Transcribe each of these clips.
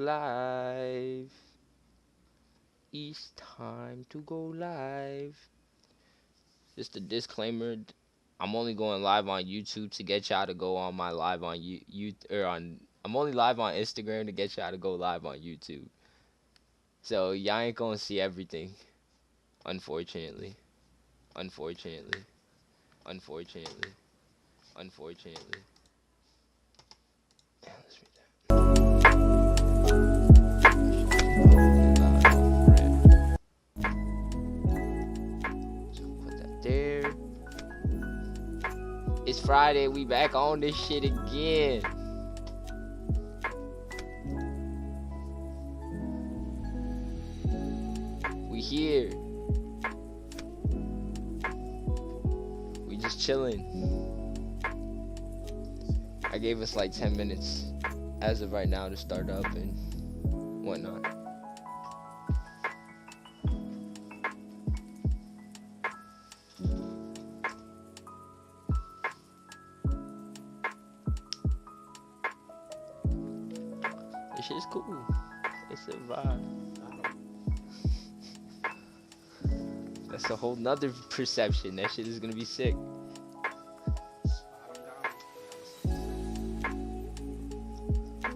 live. It's time to go live. Just a disclaimer. I'm only going live on YouTube to get y'all to go on my live on I'm only live on Instagram to get y'all to go live on YouTube. So y'all ain't gonna see everything, unfortunately. Unfortunately. Unfortunately. Unfortunately. Yeah, let's read that. So put that there. It's Friday, we back on this shit again. We here. We just chilling. I gave us like 10 minutes as of right now to start up and whatnot. This shit is cool. It's a vibe. That's a whole nother perception. That shit is gonna be sick.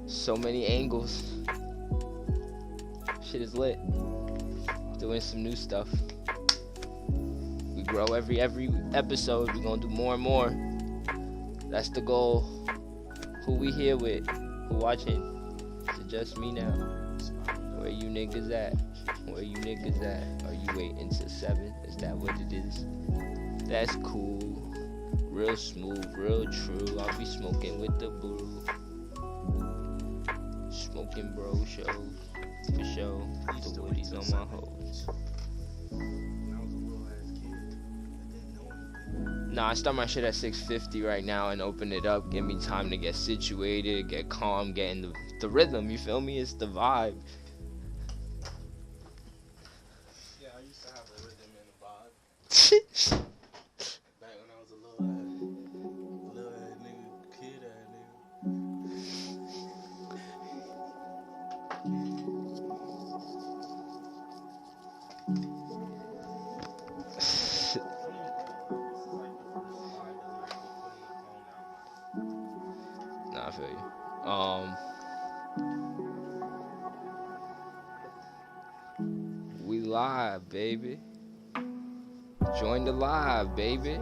So many angles. Shit is lit. Doing some new stuff. We grow every episode. We gonna do more and more. That's the goal. Who we here with? Who watching? Is it just me now? Where you niggas at? Where you niggas at? Are you waiting till 7? Is that what it is? That's cool. Real smooth, real true. I'll be smoking with the brew. Smoking bro shows. For sure. The woodies on my hoes. Nah, I start my shit at 6:50 right now and open it up. Give me time to get situated, get calm, get in the rhythm. You feel me? It's the vibe. Yeah, I used to have a rhythm and a vibe. Back when I was a little ass nigga, kid ass Nah, I feel you. We live, baby. Join the live, baby.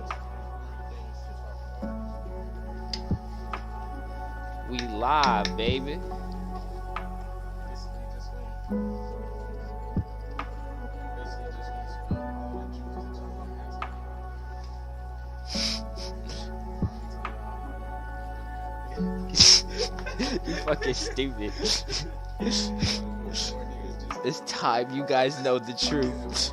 We live, baby. You fucking stupid. It's time you guys know the truth.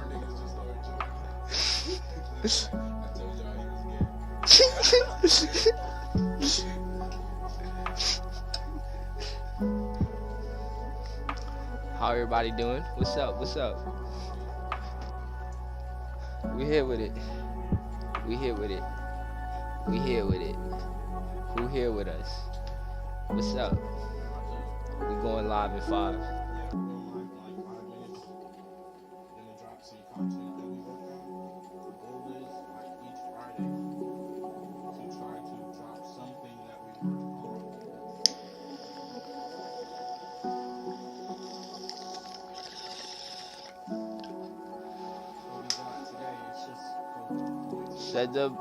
How everybody doing? What's up? What's up? We here with it. We here with it. We here with it. Who here with us? What's up? We going live in 5.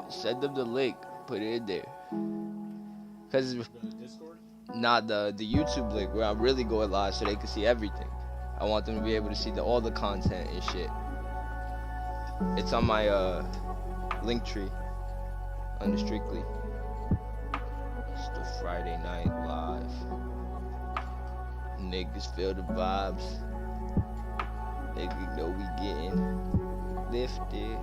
Send them the link. Put it in there. Cause not the YouTube link where I'm really going live so they can see everything. I want them to be able to see all the content and shit. It's on my link tree under Strictly. It's the Friday night live. Niggas feel the vibes. Niggas know we getting lifted.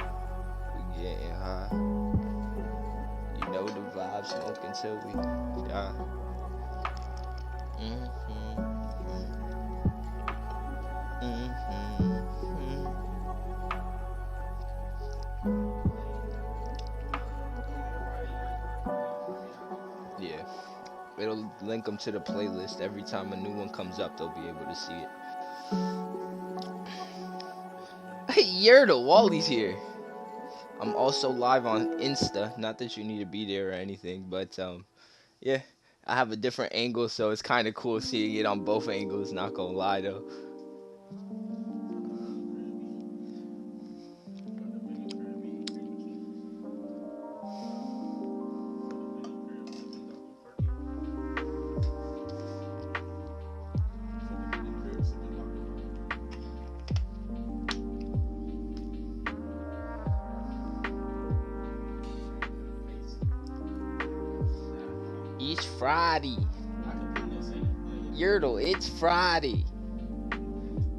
Getting high. You know the vibes, smoke until we die. Yeah. It'll link link them to the playlist. Every time a new one comes up, they'll be able to see it. Hey, Yertle, Wally's here. I'm also live on Insta. Not that you need to be there or anything, but yeah, I have a different angle, so it's kind of cool seeing it on both angles. Not gonna lie though. It's Friday. Yertle, it's Friday.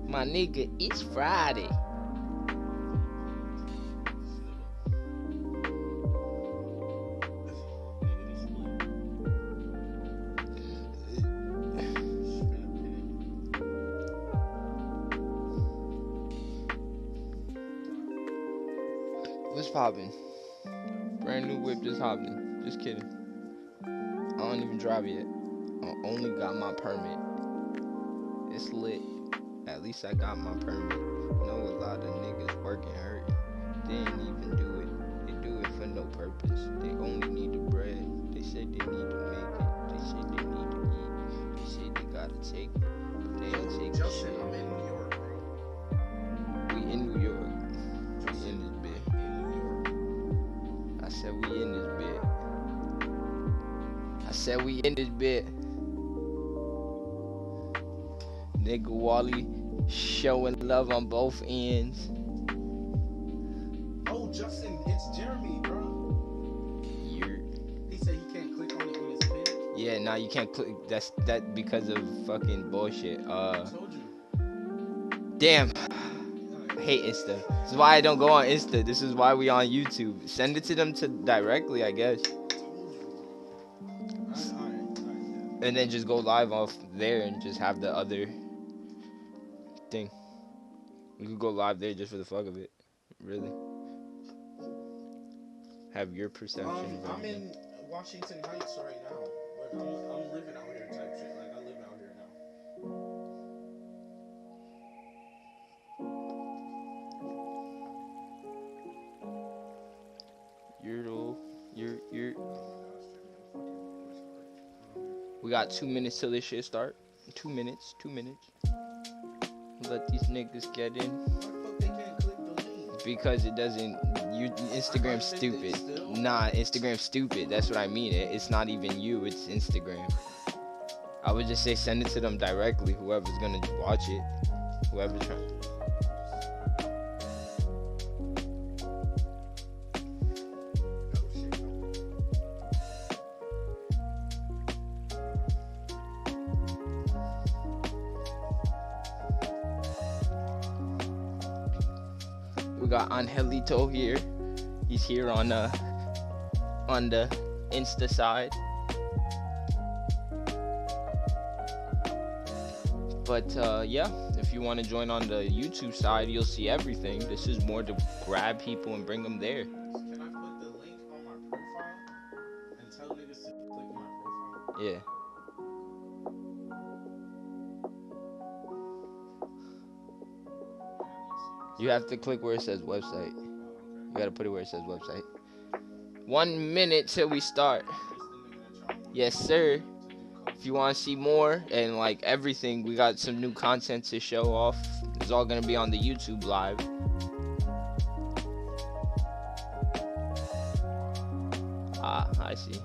My nigga, it's Friday. What's poppin'? Brand new whip just hopped in. Just kidding. I don't even drive yet. I only got my permit. It's lit. At least I got my permit. Know a lot of niggas working hurt. They ain't even do it. They do it for no purpose. They only need the bread. They say they need to make it. They say they need to eat. They say they gotta take it. But they ain't taking Justin, shit. I'm in New York, bro. We in New York. Justin, We in this bit. in New York. I said we in this bit. I said we in this bit. Nigga Wally showing love on both ends. Oh, Justin, it's Jeremy, bro. He said he can't click on it when it's pinned. Yeah, nah, you can't click. That because of fucking bullshit. I told you. Damn. I hate Insta. This is why I don't go on Insta. This is why we on YouTube. Send it to them directly, I guess. Alright. And then just go live off there and just have the other thing. We could go live there just for the fuck of it. Really. Have your perception. I'm in Washington Heights right now, but I'm living out here type shit. Like I live out here now. You're. We got 2 minutes till this shit start. 2 minutes. Let these niggas get in. Why the fuck they can't click the link? Because it doesn't. Instagram's stupid. Nah, Instagram's stupid. That's what I mean. It's not even you. It's Instagram. I would just say send it to them directly. Whoever's gonna watch it. Whoever's trying. We got Angelito here. He's here on the Insta side. But yeah, if you want to join on the YouTube side, you'll see everything. This is more to grab people and bring them there. Can I put the link on my profile and tell niggas to click my profile? Yeah. You have to click where it says website. You gotta put it where it says website. 1 minute till we start. Yes, sir. If you want to see more and like everything, we got some new content to show off. It's all gonna be on the YouTube live. Ah, I see.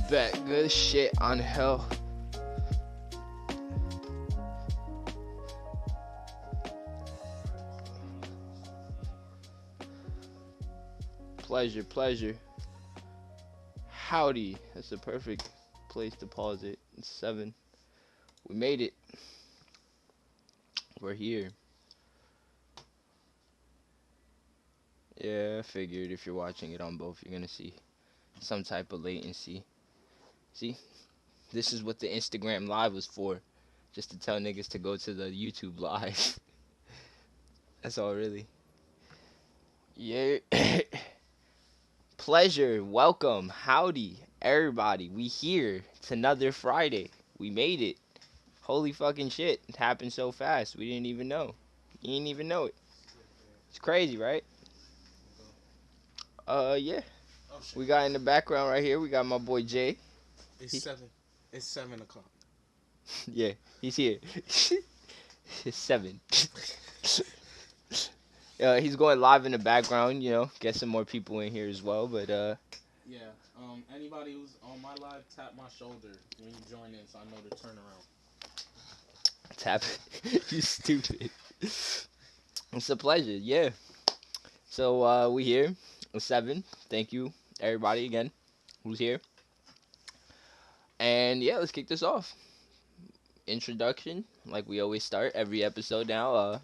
Bet. Good shit on hell. Pleasure. Howdy. That's the perfect place to pause it. It's 7. We made it. We're here. Yeah, I figured if you're watching it on both, you're gonna see some type of latency. See? This is what the Instagram live was for. Just to tell niggas to go to the YouTube live. That's all really. Yeah. Pleasure. Welcome. Howdy. Everybody. We here. It's another Friday. We made it. Holy fucking shit. It happened so fast. We didn't even know. You didn't even know it. It's crazy, right? Yeah. Oh shit. We got in the background right here. We got my boy Jay. It's 7. It's 7 o'clock. Yeah, he's here. It's 7. He's going live in the background, get some more people in here as well. But Yeah. Anybody who's on my live, tap my shoulder when you join in, so I know to turn around. tap, you stupid. It's a pleasure. Yeah. So we here. 7. Thank you, everybody again, who's here. And yeah, let's kick this off. Introduction, like we always start every episode now.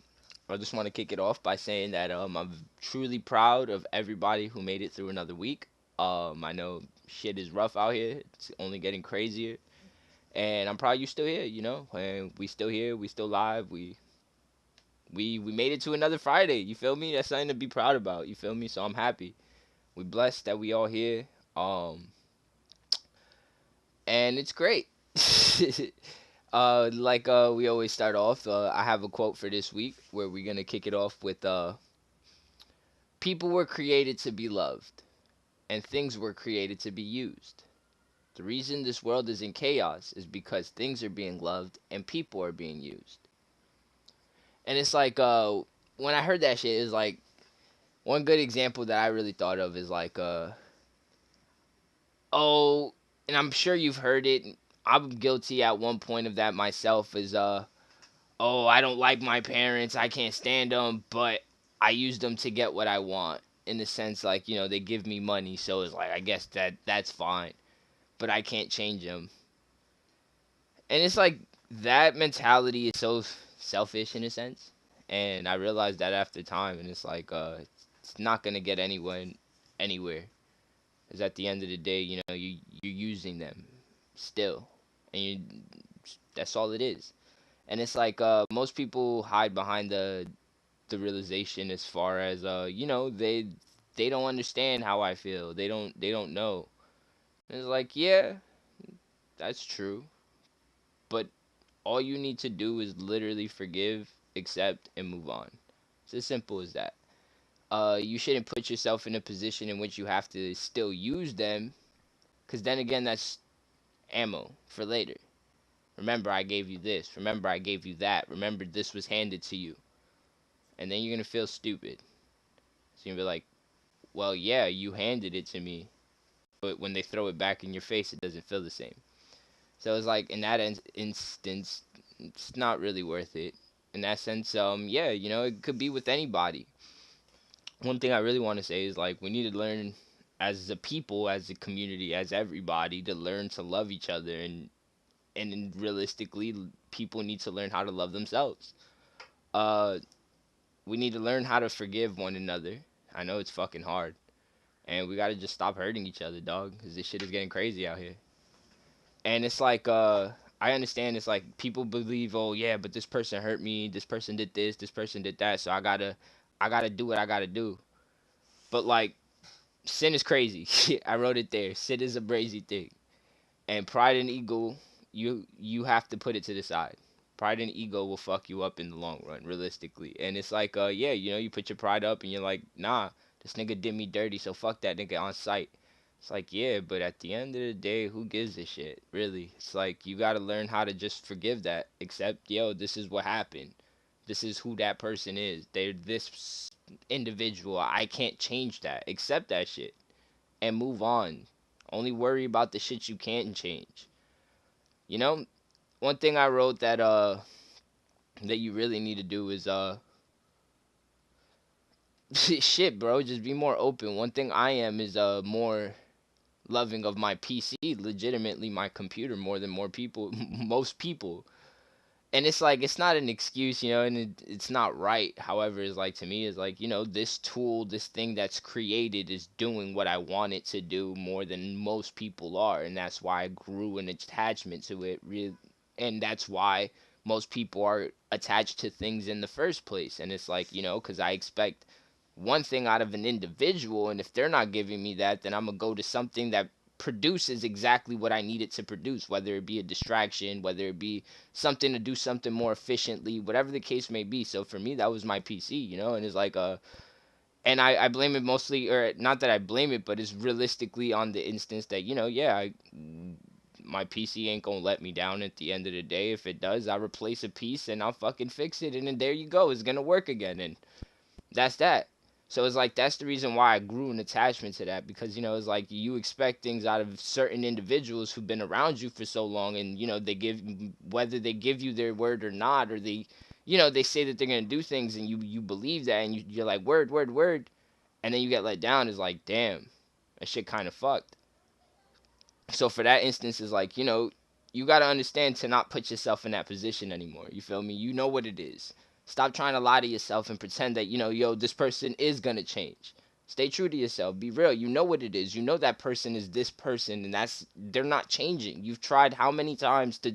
I just want to kick it off by saying that I'm truly proud of everybody who made it through another week. I know shit is rough out here. It's only getting crazier, and I'm proud you're still here. And we still here. We still live. We made it to another Friday. You feel me? That's something to be proud about. You feel me? So I'm happy. We blessed that we all here. And it's great. Like we always start off, I have a quote for this week where we're gonna kick it off with people were created to be loved, and things were created to be used. The reason this world is in chaos is because things are being loved and people are being used. And it's like when I heard that shit, it's like one good example that I really thought of is like oh, and I'm sure you've heard it. I'm guilty at one point of that myself. Is oh, I don't like my parents. I can't stand them, but I use them to get what I want. In the sense, like, they give me money, so it's like, I guess that's fine. But I can't change them. And it's like, that mentality is so selfish in a sense. And I realized that after time, and it's like, it's not going to get anyone anywhere. Because at the end of the day, you're using them still. And that's all it is. And it's like most people hide behind the realization as far as they don't understand how I feel. They don't know. And it's like, yeah, that's true. But all you need to do is literally forgive, accept, and move on. It's as simple as that. You shouldn't put yourself in a position in which you have to still use them, because then again, that's ammo for later. Remember, I gave you this. Remember, I gave you that. Remember, this was handed to you. And then you're going to feel stupid. So you're going to be like, well, yeah, you handed it to me. But when they throw it back in your face, it doesn't feel the same. So it's like, in that instance, it's not really worth it. In that sense, yeah, it could be with anybody. One thing I really want to say is, like, we need to learn as a people, as a community, as everybody, to learn to love each other. And realistically, people need to learn how to love themselves. Uh, we need to learn how to forgive one another. I know it's fucking hard. And we gotta just stop hurting each other, dog, because this shit is getting crazy out here. And it's like, I understand it's like people believe, oh yeah, but this person hurt me, this person did this person did that, so I gotta do what I gotta do. But like, sin is crazy. I wrote it there. Sin is a crazy thing. And pride and ego, you have to put it to the side. Pride and ego will fuck you up in the long run, realistically. And it's like, yeah, you put your pride up and you're like, nah, this nigga did me dirty, so fuck that nigga on sight. It's like, yeah, but at the end of the day, who gives a shit, really? It's like, you gotta learn how to just forgive that. Accept, yo, this is what happened. This is who that person is. They're this individual. I can't change that. Accept that shit and move on. Only worry about the shit you can't change. You know, one thing I wrote that you really need to do is shit, bro, just be more open. One thing I am is more loving of my PC, legitimately my computer more than more people most people. and it's like it's not an excuse, and it's not right. However, it's like to me, it's like this tool, this thing that's created is doing what I want it to do more than most people are, and that's why I grew an attachment to it. Real, and that's why most people are attached to things in the first place. And it's like because I expect one thing out of an individual, and if they're not giving me that, then I'm gonna go to something that produces exactly what I need it to produce, whether it be a distraction, whether it be something to do something more efficiently, whatever the case may be. So for me, that was my PC, and it's like and I blame it mostly, or not that I blame it, but it's realistically on the instance that yeah, my PC ain't gonna let me down at the end of the day. If it does, I'll replace a piece and I'll fucking fix it, and then there you go, it's gonna work again, and that's that. So it's like that's the reason why I grew an attachment to that, because it's like you expect things out of certain individuals who've been around you for so long, and they give, whether they give you their word or not, or they say that they're gonna do things, and you believe that, and you're like word, word, word, and then you get let down. It's like, damn, that shit kind of fucked. So for that instance, is like you got to understand to not put yourself in that position anymore. You feel me? You know what it is. Stop trying to lie to yourself and pretend that yo, this person is gonna change. Stay true to yourself. Be real. You know what it is. You know that person is this person, and they're not changing. You've tried how many times to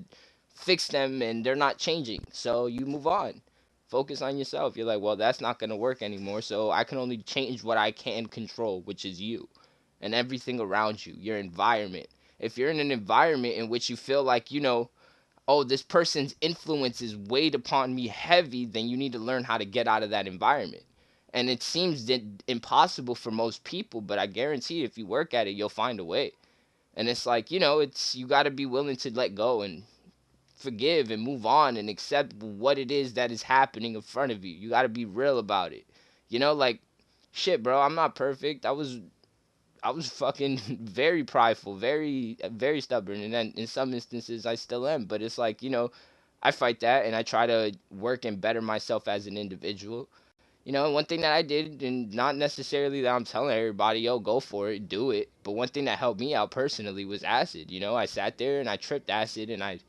fix them, and they're not changing. So you move on. Focus on yourself. You're like, well, that's not gonna work anymore. So I can only change what I can control, which is you and everything around you, your environment. If you're in an environment in which you feel like, oh, this person's influence is weighed upon me heavy, then you need to learn how to get out of that environment. And it seems that impossible for most people, but I guarantee if you work at it, you'll find a way. And it's like, it's you got to be willing to let go and forgive and move on and accept what it is that is happening in front of you. You got to be real about it. Like shit, bro, I'm not perfect. I was fucking very prideful, very very stubborn, and then in some instances I still am. But it's like I fight that, and I try to work and better myself as an individual. One thing that I did, and not necessarily that I'm telling everybody, yo, go for it, do it. But one thing that helped me out personally was acid. I sat there and I tripped acid, and I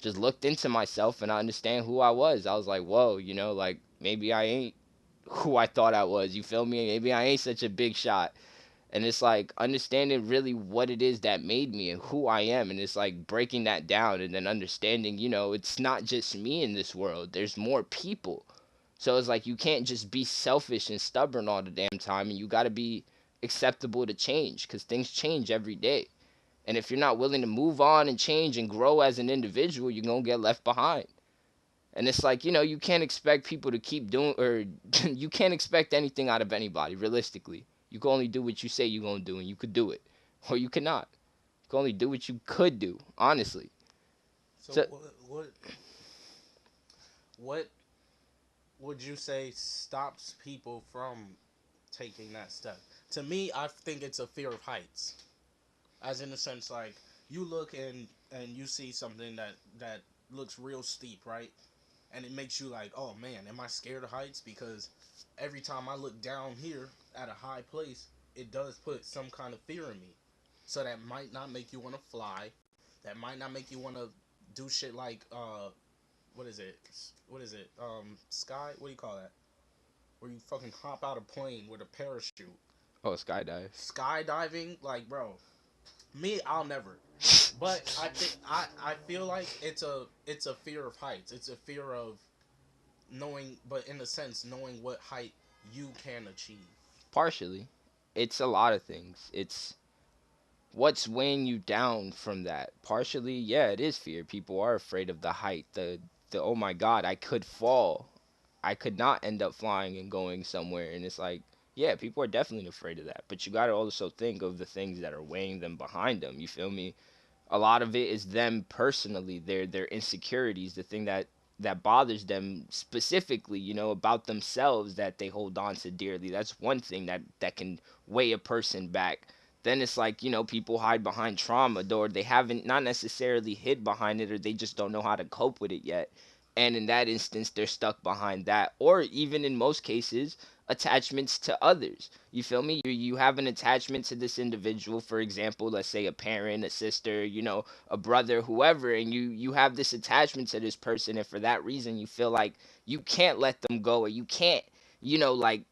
just looked into myself, and I understand who I was. I was like, whoa, like maybe I ain't who I thought I was. You feel me? Maybe I ain't such a big shot. And it's like understanding really what it is that made me and who I am, and it's like breaking that down, and then understanding it's not just me in this world, there's more people. So it's like you can't just be selfish and stubborn all the damn time, and you got to be acceptable to change, because things change every day. And if you're not willing to move on and change and grow as an individual, you're going to get left behind. And it's like, you can't expect people to keep doing, or you can't expect anything out of anybody, realistically. You can only do what you say you're going to do, and you could do it. Or you cannot. You can only do what you could do, honestly. So So, what would you say stops people from taking that step? To me, I think it's a fear of heights. As in the sense, like, you look and you see something that looks real steep, right? And it makes you like, oh man, am I scared of heights? Because every time I look down here at a high place, it does put some kind of fear in me. So that might not make you want to fly. That might not make you want to do shit like what is it? What is it? Sky? What do you call that? Where you fucking hop out a plane with a parachute. oh, skydive. Skydiving, like, bro, me, I'll never. But I think I feel like it's a fear of heights. It's a fear of knowing, but in a sense, knowing what height you can achieve. Partially. It's a lot of things. It's what's weighing you down from that. Partially, yeah, it is fear. People are afraid of the height. The oh my god, I could fall. I could not end up flying and going somewhere. And it's like, yeah, people are definitely afraid of that. But you got to also think of the things that are weighing them behind them. You feel me? A lot of it is them personally, their insecurities, the thing that bothers them specifically, about themselves, that they hold on to dearly. That's one thing that can weigh a person back. Then it's like, people hide behind trauma, or they haven't, not necessarily hid behind it, or they just don't know how to cope with it yet. And in that instance, they're stuck behind that, or even in most cases, attachments to others. You feel me? You have an attachment to this individual, for example, let's say a parent, a sister, a brother, whoever, and you have this attachment to this person, and for that reason, you feel like you can't let them go, or you can't, like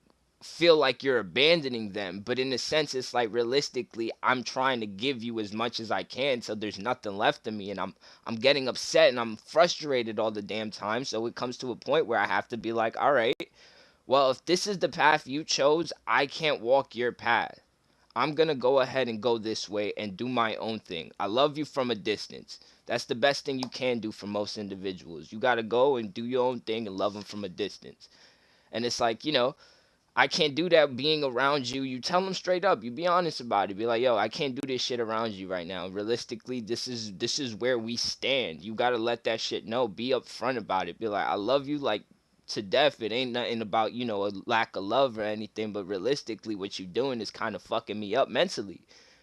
feel like you're abandoning them. But in a sense, it's like realistically, I'm trying to give you as much as I can till there's nothing left of me, and I'm getting upset and I'm frustrated all the damn time. So it comes to a point where I have to be like, all right, well, if this is the path you chose, I can't walk your path. I'm gonna go ahead and go this way and do my own thing. I love you from a distance. That's the best thing you can do for most individuals. You gotta go and do your own thing and love them from a distance. And it's like, I can't do that being around you. You tell them straight up. You be honest about it. Be like, yo, I can't do this shit around you right now. Realistically, this is where we stand. You gotta let that shit know. Be upfront about it. Be like, I love you like to death. It ain't nothing about, a lack of love or anything. But realistically, what you doing is kind of fucking me up mentally.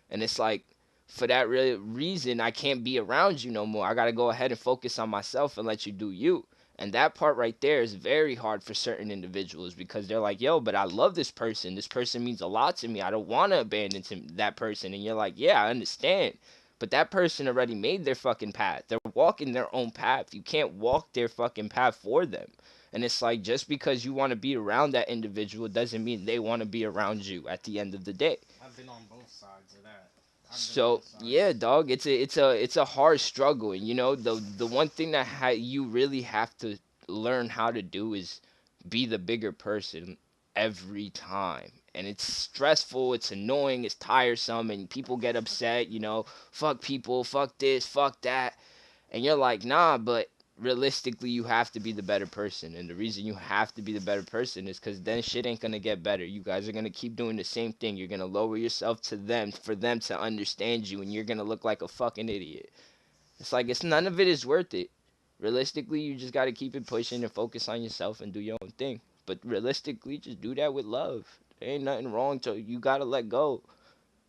And it's like, for that reason, I can't be around you no more. I gotta go ahead and focus on myself and let you do you. And that part right there is very hard for certain individuals because they're like, yo, but I love this person. This person means a lot to me. I don't want to abandon that person. And you're like, yeah, I understand. But that person already made their fucking path. They're walking their own path. You can't walk their fucking path for them. And it's like, just because you want to be around that individual doesn't mean they want to be around you at the end of the day. I've been on both sides of that. So yeah, dog, it's a hard struggle, and the one thing that you really have to learn how to do is be the bigger person every time. And it's stressful, it's annoying, it's tiresome, and people get upset, fuck people, fuck this, fuck that, and you're like, nah, but realistically, you have to be the better person. And the reason you have to be the better person is because then shit ain't gonna get better. You guys are gonna keep doing the same thing. You're gonna lower yourself to them for them to understand you, and you're gonna look like a fucking idiot. It's like, none of it is worth it. Realistically, you just gotta keep it pushing and focus on yourself and do your own thing. But realistically, just do that with love. There ain't nothing wrong to you. Gotta let go.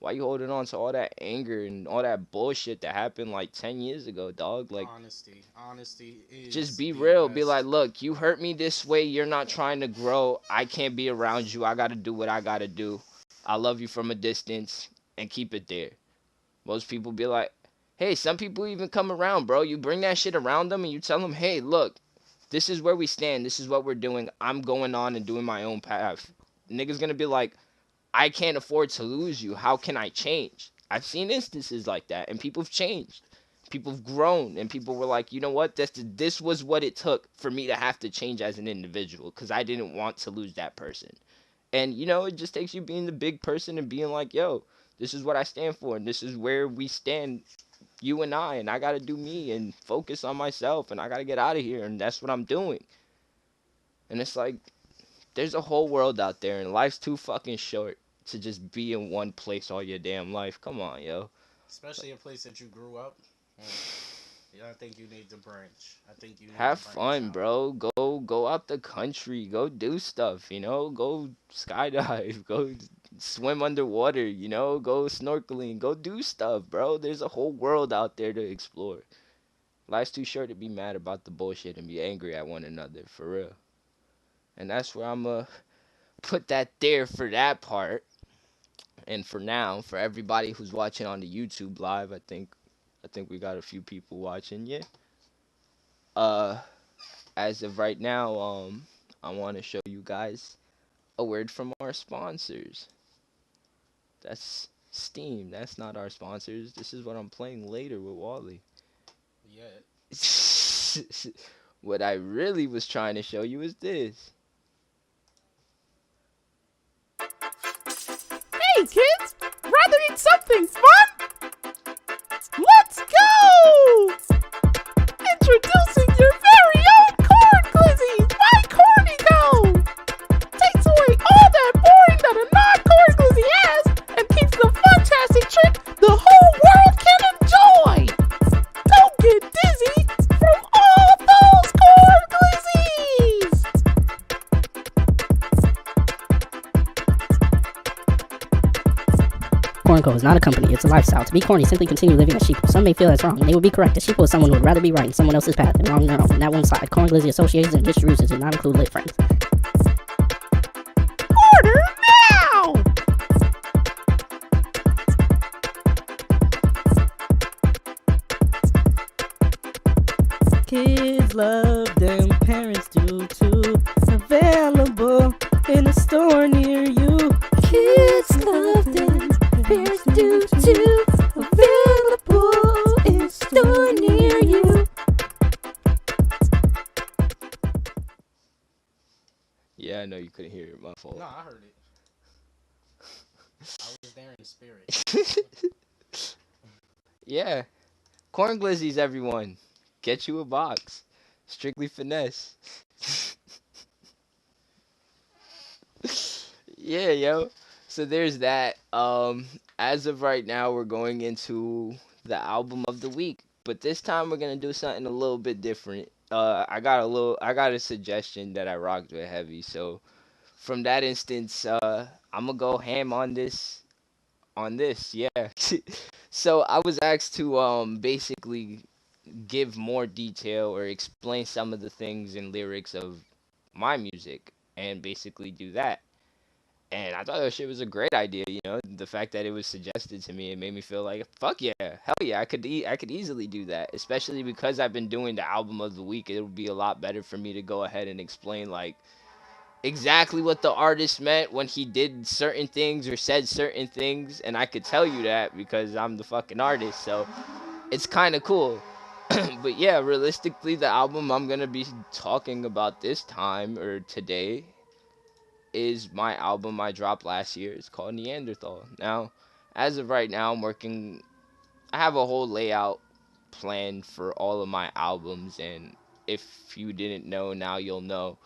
Why you holding on to all that anger and all that bullshit that happened like 10 years ago, dog? Like, honesty is just be the real. best. Be like, look, you hurt me this way. You're not trying to grow. I can't be around you. I gotta do what I gotta do. I love you from a distance, and keep it there. Most people be like, hey, some people even come around, bro. You bring that shit around them and you tell them, hey, look, this is where we stand. This is what we're doing. I'm going on and doing my own path. Niggas gonna be like, I can't afford to lose you. How can I change? I've seen instances like that, and people have changed. People have grown, and people were like, you know what? This was what it took for me to have to change as an individual because I didn't want to lose that person. And, it just takes you being the big person and being like, yo, this is what I stand for, and this is where we stand, you and I got to do me and focus on myself, and I got to get out of here, and that's what I'm doing. And it's like, there's a whole world out there, and life's too fucking short to just be in one place all your damn life. Come on, yo. Especially a place that you grew up. Yeah, I think you need to branch. I think you need have to fun, out. bro. Go out the country. Go do stuff. Go skydive. Go swim underwater. Go snorkeling. Go do stuff, bro. There's a whole world out there to explore. Life's too short to be mad about the bullshit and be angry at one another, for real. And that's where I'm put that there for that part. And for now, for everybody who's watching on the YouTube live, I think we got a few people watching. Yeah. As of right now, I want to show you guys a word from our sponsors. That's Steam. That's not our sponsors. This is what I'm playing later with Wally. Yeah. What I really was trying to show you is this. Hey kids, rather eat something fun? Let's go! Introducing your very own corn glizzies by Cornico! Takes away all that boring that a non-corn glizzy has and keeps the fantastic treat the whole world can enjoy! Don't get dizzy from all those corn glizzies! Corn Co. is not a company, it's a lifestyle. To be corny, simply continue living as sheeple. Some may feel that's wrong, and they would be correct. A sheeple is someone who would rather be right in someone else's path than wrong their own, and that won't slide. Corn Glizzy associations and distributions do not include lit friends. Order now! Kids love them, parents do too. Available in a store near you. Kids love them, parents do too. Available in a store near you. Yeah, I know you couldn't hear it. My fault. No, I heard it. I was there in spirit. Yeah. Corn glizzies, everyone. Get you a box. Strictly finesse. Yeah, yo. So there's that. As of right now, we're going into the album of the week. But this time we're gonna do something a little bit different. I got a suggestion that I rocked with heavy. So from that instance, I'm gonna go ham on this, yeah. So I was asked to basically give more detail or explain some of the things and lyrics of my music and basically do that. And I thought that shit was a great idea, you know. The fact that it was suggested to me, it made me feel like, fuck yeah, hell yeah, I could easily do that. Especially because I've been doing the album of the week, it would be a lot better for me to go ahead and explain like exactly what the artist meant when he did certain things or said certain things, and I could tell you that because I'm the fucking artist. So it's kind of cool. But yeah, realistically, the album I'm gonna be talking about this time or today is my album I dropped last year. It's called Neanderthal. Now, as of right now, I have a whole layout planned for all of my albums, and if you didn't know, now you'll know.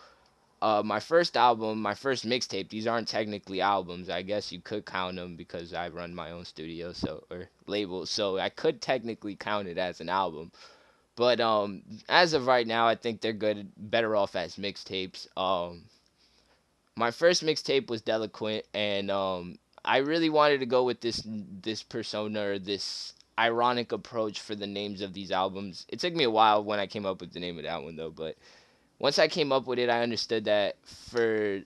My first album, my first mixtape, these aren't technically albums. I guess you could count them because I run my own studio, so or label, so I could technically count it as an album. But as of right now, I think they're better off as mixtapes. My first mixtape was Delinquent, and I really wanted to go with this persona or this ironic approach for the names of these albums. It took me a while when I came up with the name of that one though, but once I came up with it, I understood that for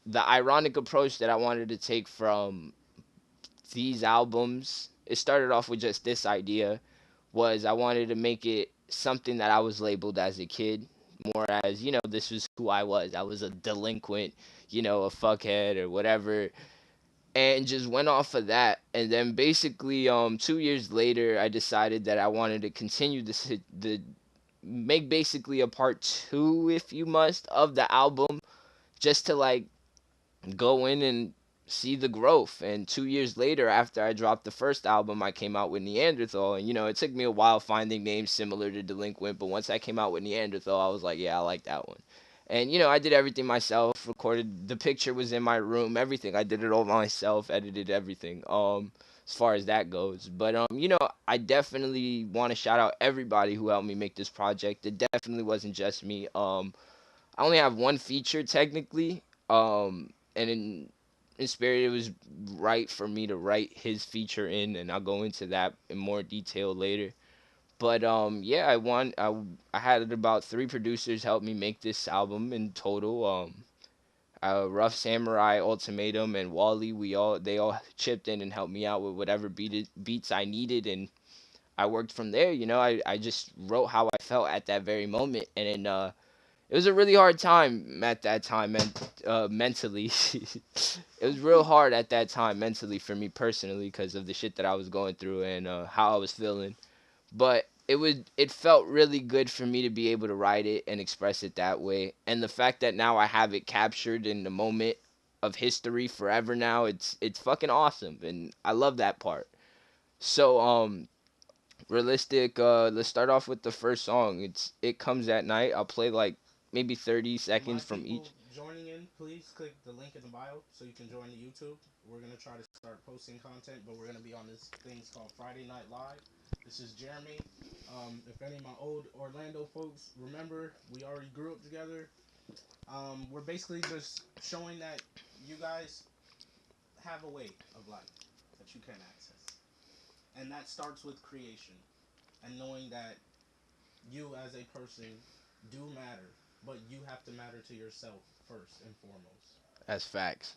the ironic approach that I wanted to take from these albums, it started off with just this idea was I wanted to make it something that I was labeled as a kid, more as, you know, this was who I was. I was a delinquent, you know, a fuckhead or whatever, and just went off of that. And then basically 2 years later, I decided that I wanted to continue the make basically a part 2 if you must of the album, just to like go in and see the growth. And 2 years later, after I dropped the first album, I came out with Neanderthal. And, you know, it took me a while finding names similar to Delinquent, but once I came out with Neanderthal, I was like, yeah, I like that one. And, you know, I did everything myself, recorded, the picture was in my room, everything. I did it all myself, edited everything, as far as that goes. But, you know, I definitely want to shout out everybody who helped me make this project. It definitely wasn't just me. I only have one feature technically, and in spirit, it was right for me to write his feature in, and I'll go into that in more detail later. But yeah, I had about 3 producers help me make this album in total. Rough Samurai, Ultimatum, and Wally. They all chipped in and helped me out with whatever beats I needed, and I worked from there. You know, I just wrote how I felt at that very moment, and then it was a really hard time at that time, mentally. It was real hard at that time mentally for me personally because of the shit that I was going through and how I was feeling. But it felt really good for me to be able to write it and express it that way. And the fact that now I have it captured in the moment of history forever now, it's fucking awesome, and I love that part. So realistic. Let's start off with the first song. It comes at night. I'll play like maybe 30 seconds from each. Joining in, please click the link in the bio so you can join the YouTube. We're gonna try to start posting content, but we're gonna be on this things called Friday Night Live. This is Jeremy. If any of my old Orlando folks remember, we already grew up together. We're basically just showing that you guys have a way of life. If what you can access. And that starts with creation and knowing that you as a person do matter, but you have to matter to yourself first and foremost. That's facts.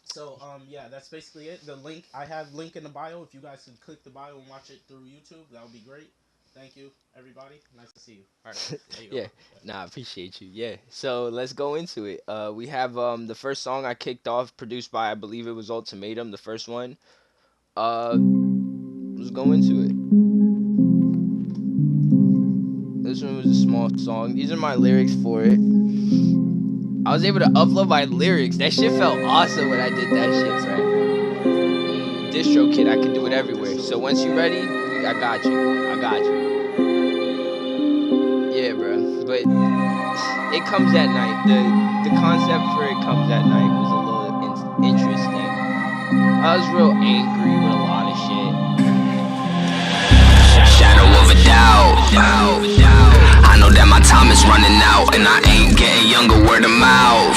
So yeah, that's basically it. The link, I have link in the bio. If you guys can click the bio and watch it through YouTube, that would be great. Thank you, everybody. Nice to see you. All right, there you go. Yeah, nah, I appreciate you. Yeah, so let's go into it. We have the first song I kicked off, produced by, I believe it was Ultimatum, the first one. Let's go into it. This one was a small song. These are my lyrics for it. I was able to upload my lyrics. That shit felt awesome when I did that shit, right? Distro kit, I can do it everywhere. So once you're ready, I got you. I got you. Yeah, bro. But it comes at night. The concept for it comes at night was a little interesting. I was real angry with a lot of shit. Shadow of a doubt. I know that my time is running out, and I ain't getting younger. Word of mouth.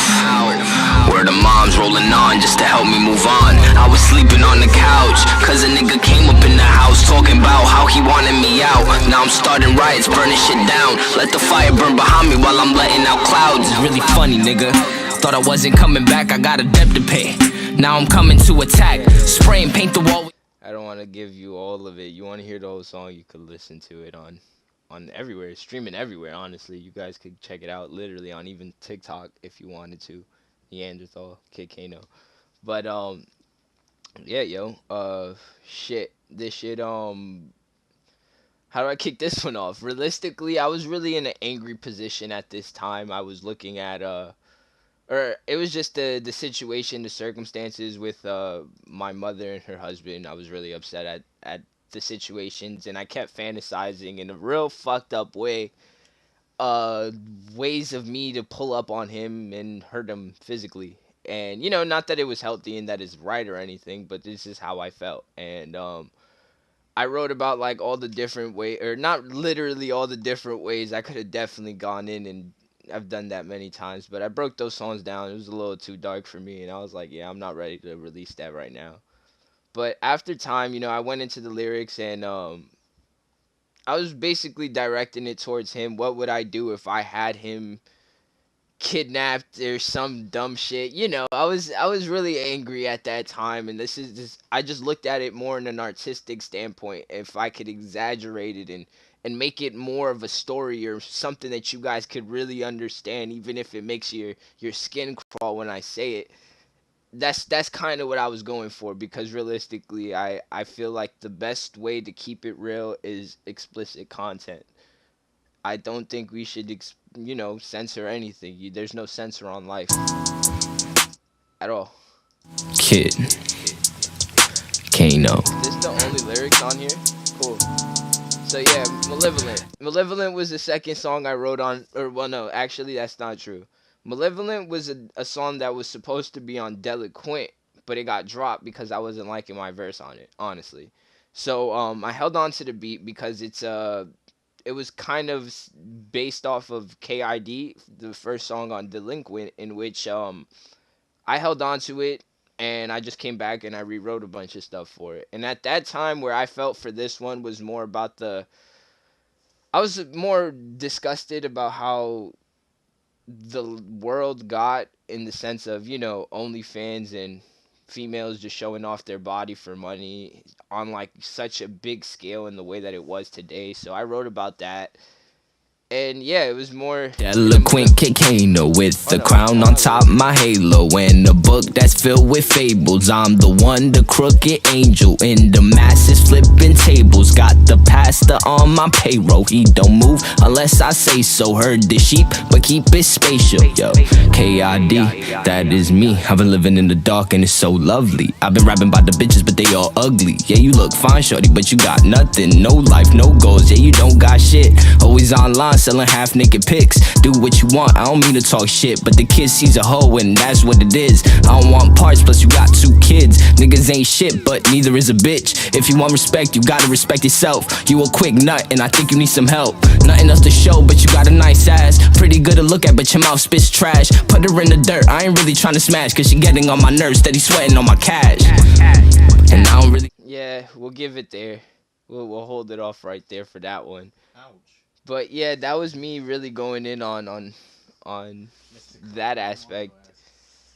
Word of mom's rolling on just to help me move on. I was sleeping on the couch, cause a nigga came up in the house talking about how he wanted me out. Now I'm starting riots, burning shit down. Let the fire burn behind me while I'm letting out clouds. It's really funny, nigga. Thought I wasn't coming back, I got a debt to pay. Now I'm coming to attack. Spray and paint the wall. I don't want to give you all of it. You want to hear the whole song, you could listen to it on everywhere, streaming everywhere. Honestly, you guys could check it out literally on even TikTok if you wanted to. Neanderthal, Kid Kano. But yeah, yo, shit, this shit, how do I kick this one off? Realistically, I was really in an angry position at this time. I was looking at or it was just the situation, the circumstances with my mother and her husband. I was really upset at the situations, and I kept fantasizing in a real fucked up way, ways of me to pull up on him and hurt him physically. And you know, not that it was healthy and that is right or anything, but this is how I felt. And I wrote about like all the different ways, or not literally all the different ways I could have definitely gone in, and I've done that many times, but I broke those songs down. It was a little too dark for me, and I was like, yeah, I'm not ready to release that right now. But after time, you know, I went into the lyrics, and I was basically directing it towards him. What would I do if I had him kidnapped or some dumb shit? You know, I was really angry at that time, and I just looked at it more in an artistic standpoint. If I could exaggerate it and make it more of a story or something that you guys could really understand, even if it makes your skin crawl when I say it. That's kind of what I was going for, because realistically, I feel like the best way to keep it real is explicit content. I don't think we should, censor anything. There's no censor on life at all. Kid. Kano. Is this the only lyrics on here? Cool. So yeah, Malevolent. Malevolent was the second song I wrote on, or well, no, actually that's not true. Malevolent was a song that was supposed to be on Delinquent, but it got dropped because I wasn't liking my verse on it, honestly. So I held on to the beat because it was kind of based off of KID, the first song on Delinquent, in which I held on to it, and I just came back and I rewrote a bunch of stuff for it. And at that time, where I felt for this one was more about I was more disgusted about how the world got, in the sense of, OnlyFans and females just showing off their body for money on like such a big scale in the way that it was today. So I wrote about that. And yeah, it was more Eloquent Kano with the crown on top my halo, and a book that's filled with fables. I'm the one, the crooked angel in the masses flipping tables. Got the pastor on my payroll, he don't move unless I say so. Heard the sheep, but keep it spatial. Yo, KID, that is me. I've been living in the dark and it's so lovely. I've been rapping about the bitches, but they all ugly. Yeah, you look fine, shorty, but you got nothing. No life, no goals, yeah, you don't got shit. Always online selling half naked pics. Do what you want, I don't mean to talk shit, but the kid sees a hoe and that's what it is. I don't want parts, plus you got 2 kids. Niggas ain't shit, but neither is a bitch. If you want respect, you gotta respect yourself. You a quick nut and I think you need some help. Nothing else to show, but you got a nice ass. Pretty good to look at, but your mouth spits trash. Put her in the dirt, I ain't really trying to smash, cause she getting on my nerves, steady sweating on my cash. And I don't really... Yeah, we'll give it there. We'll hold it off right there for that one. Ouch. But yeah, that was me really going in on Mr. that Calm on aspect.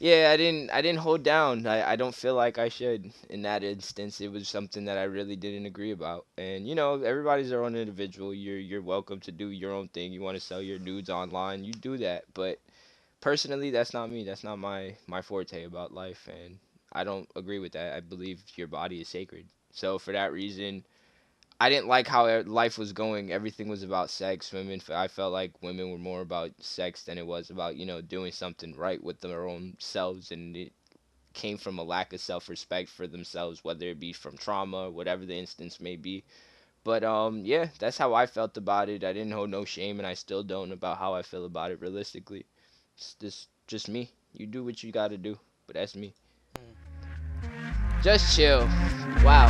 your ass. Yeah, I didn't hold down. I don't feel like I should in that instance. It was something that I really didn't agree about. And you know, everybody's their own individual. You're welcome to do your own thing. You want to sell your nudes online, you do that. But personally, that's not me. That's not my forte about life, and I don't agree with that. I believe your body is sacred. So for that reason, I didn't like how life was going. Everything was about sex. I felt like women were more about sex than it was about, doing something right with their own selves. And it came from a lack of self respect for themselves, whether it be from trauma or whatever the instance may be. But yeah, that's how I felt about it. I didn't hold no shame, and I still don't about how I feel about it realistically. It's just me. You do what you gotta do, but that's me. Just chill. Wow.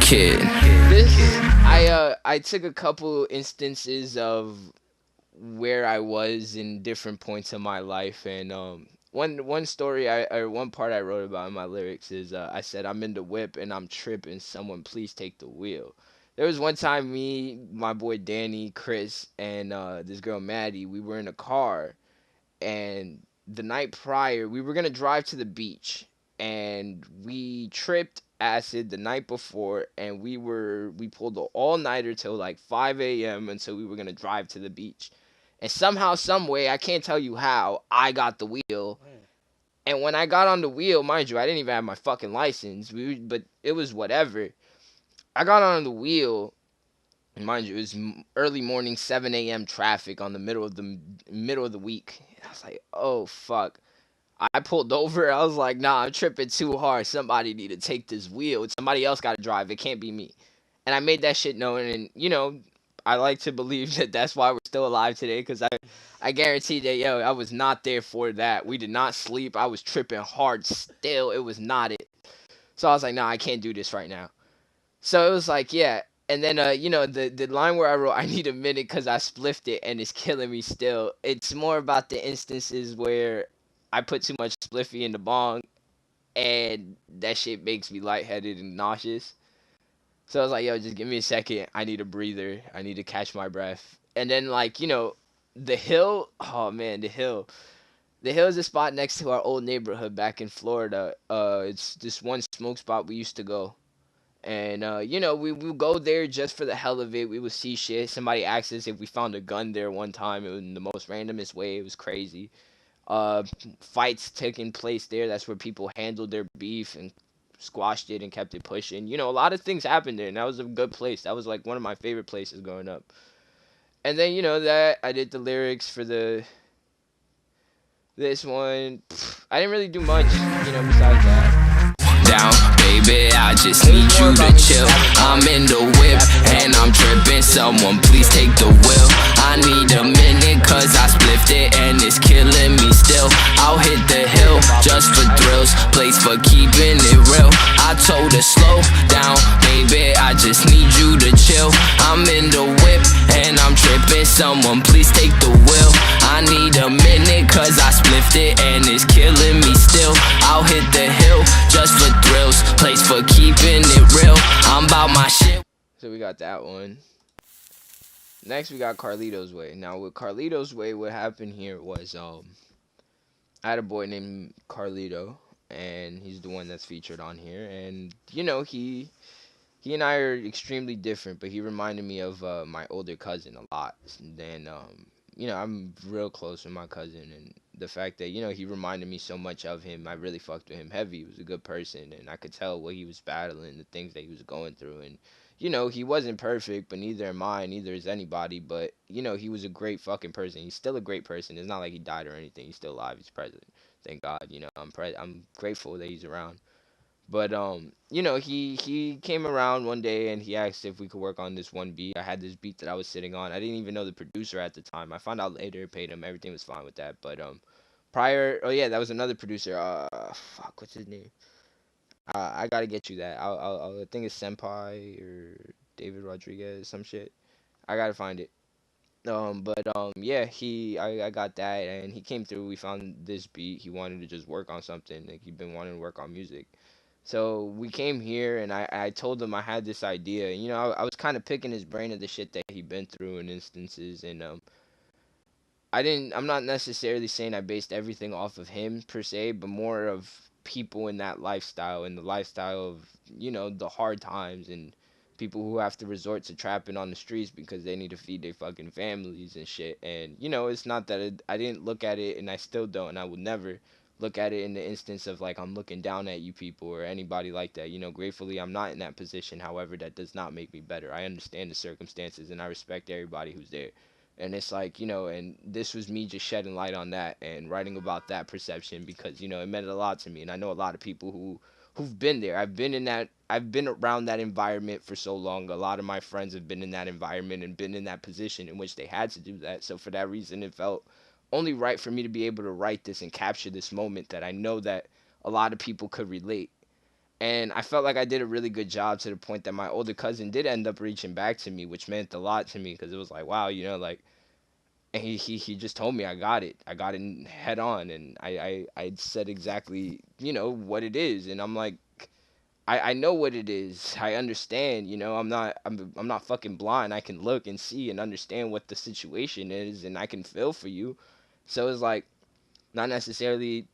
Kid. This I took a couple instances of where I was in different points of my life, and one story or one part I wrote about in my lyrics is I said I'm in the whip and I'm tripping. Someone please take the wheel. There was one time me, my boy Danny, Chris, and this girl Maddie, we were in a car, and the night prior we were gonna drive to the beach, and we tripped acid the night before, and we pulled an all-nighter till like 5 a.m. until we were gonna drive to the beach. And somehow, some way, I can't tell you how, I got the wheel. Mm. And when I got on the wheel, mind you, I didn't even have my fucking license. But it was whatever. I got on the wheel, and mind you, it was early morning, 7 a.m. traffic on the middle of the week. And I was like, oh fuck. I pulled over. I was like, nah, I'm tripping too hard. Somebody need to take this wheel. Somebody else got to drive. It can't be me. And I made that shit known. And, I like to believe that that's why we're still alive today. Because I guarantee that, yo, I was not there for that. We did not sleep. I was tripping hard still. It was not it. So I was like, nah, I can't do this right now. So it was like, yeah. And then, the line where I wrote, I need a minute because I spliffed it and it's killing me still. It's more about the instances where I put too much spliffy in the bong and that shit makes me lightheaded and nauseous. So I was like, yo, just give me a second. I need a breather. I need to catch my breath. And then, like, the hill, oh man, the hill. The hill is a spot next to our old neighborhood back in Florida. It's this one smoke spot we used to go. And we would go there just for the hell of it. We would see shit. Somebody asked us if we found a gun there one time. It was in the most randomest way. It was crazy. Uh, Fights taking place there. That's where people handled their beef and squashed it and kept it pushing. A lot of things happened there, and that was a good place. That was like one of my favorite places growing up. And then that I did the lyrics for this one. I didn't really do much, besides that. Down, baby, I just It was need more you to about me chill. having fun. I'm in the whip and I'm tripping. Someone please take the wheel. I need a minute cause I spliffed it and it's killing me still. I'll hit the hill just for thrills, place for keeping it real. I told her slow down, baby, I just need you to chill. I'm in the whip and I'm tripping. Someone please take the wheel. I need a minute cause I spliffed it and it's killing me still. I'll hit the hill just for thrills, place for keeping it real. I'm about my shit. So we got that one. Next we got Carlito's Way. Now with Carlito's Way, what happened here was I had a boy named Carlito, and he's the one that's featured on here. And he and I are extremely different, but he reminded me of my older cousin a lot. And I'm real close with my cousin, and the fact that he reminded me so much of him, I really fucked with him heavy. He was a good person, and I could tell what he was battling, the things that he was going through. And he wasn't perfect, but neither am I, neither is anybody. But he was a great fucking person. He's still a great person. It's not like he died or anything. He's still alive. He's present. Thank God. I'm grateful that he's around. But he came around one day and he asked if we could work on this one beat. I had this beat that I was sitting on. I didn't even know the producer at the time. I found out later, paid him, everything was fine with that. But oh yeah, that was another producer. Fuck, what's his name? I gotta get you that. I think it's Senpai or David Rodriguez, some shit. I gotta find it. But yeah, I got that, and he came through. We found this beat. He wanted to just work on something. Like he'd been wanting to work on music. So we came here, and I told him I had this idea. You know, I was kind of picking his brain of the shit that he'd been through in instances, and I'm not necessarily saying I based everything off of him per se, but more of people in that lifestyle, and the lifestyle of, the hard times, and people who have to resort to trapping on the streets because they need to feed their fucking families and shit. And, it's not that I didn't look at it, and I still don't, and I will never look at it in the instance of like I'm looking down at you people or anybody like that. Gratefully I'm not in that position. However, that does not make me better. I understand the circumstances, and I respect everybody who's there. And it's like, and this was me just shedding light on that and writing about that perception because, it meant a lot to me. And I know a lot of people who've been there. I've been around that environment for so long. A lot of my friends have been in that environment and been in that position in which they had to do that. So for that reason, it felt only right for me to be able to write this and capture this moment that I know that a lot of people could relate. And I felt like I did a really good job, to the point that my older cousin did end up reaching back to me, which meant a lot to me because it was like, wow, like, and he just told me I got it. I got it head on, and I said exactly, what it is. And I'm like, I know what it is. I understand, I'm not fucking blind. I can look and see and understand what the situation is, and I can feel for you. So it's like, not necessarily,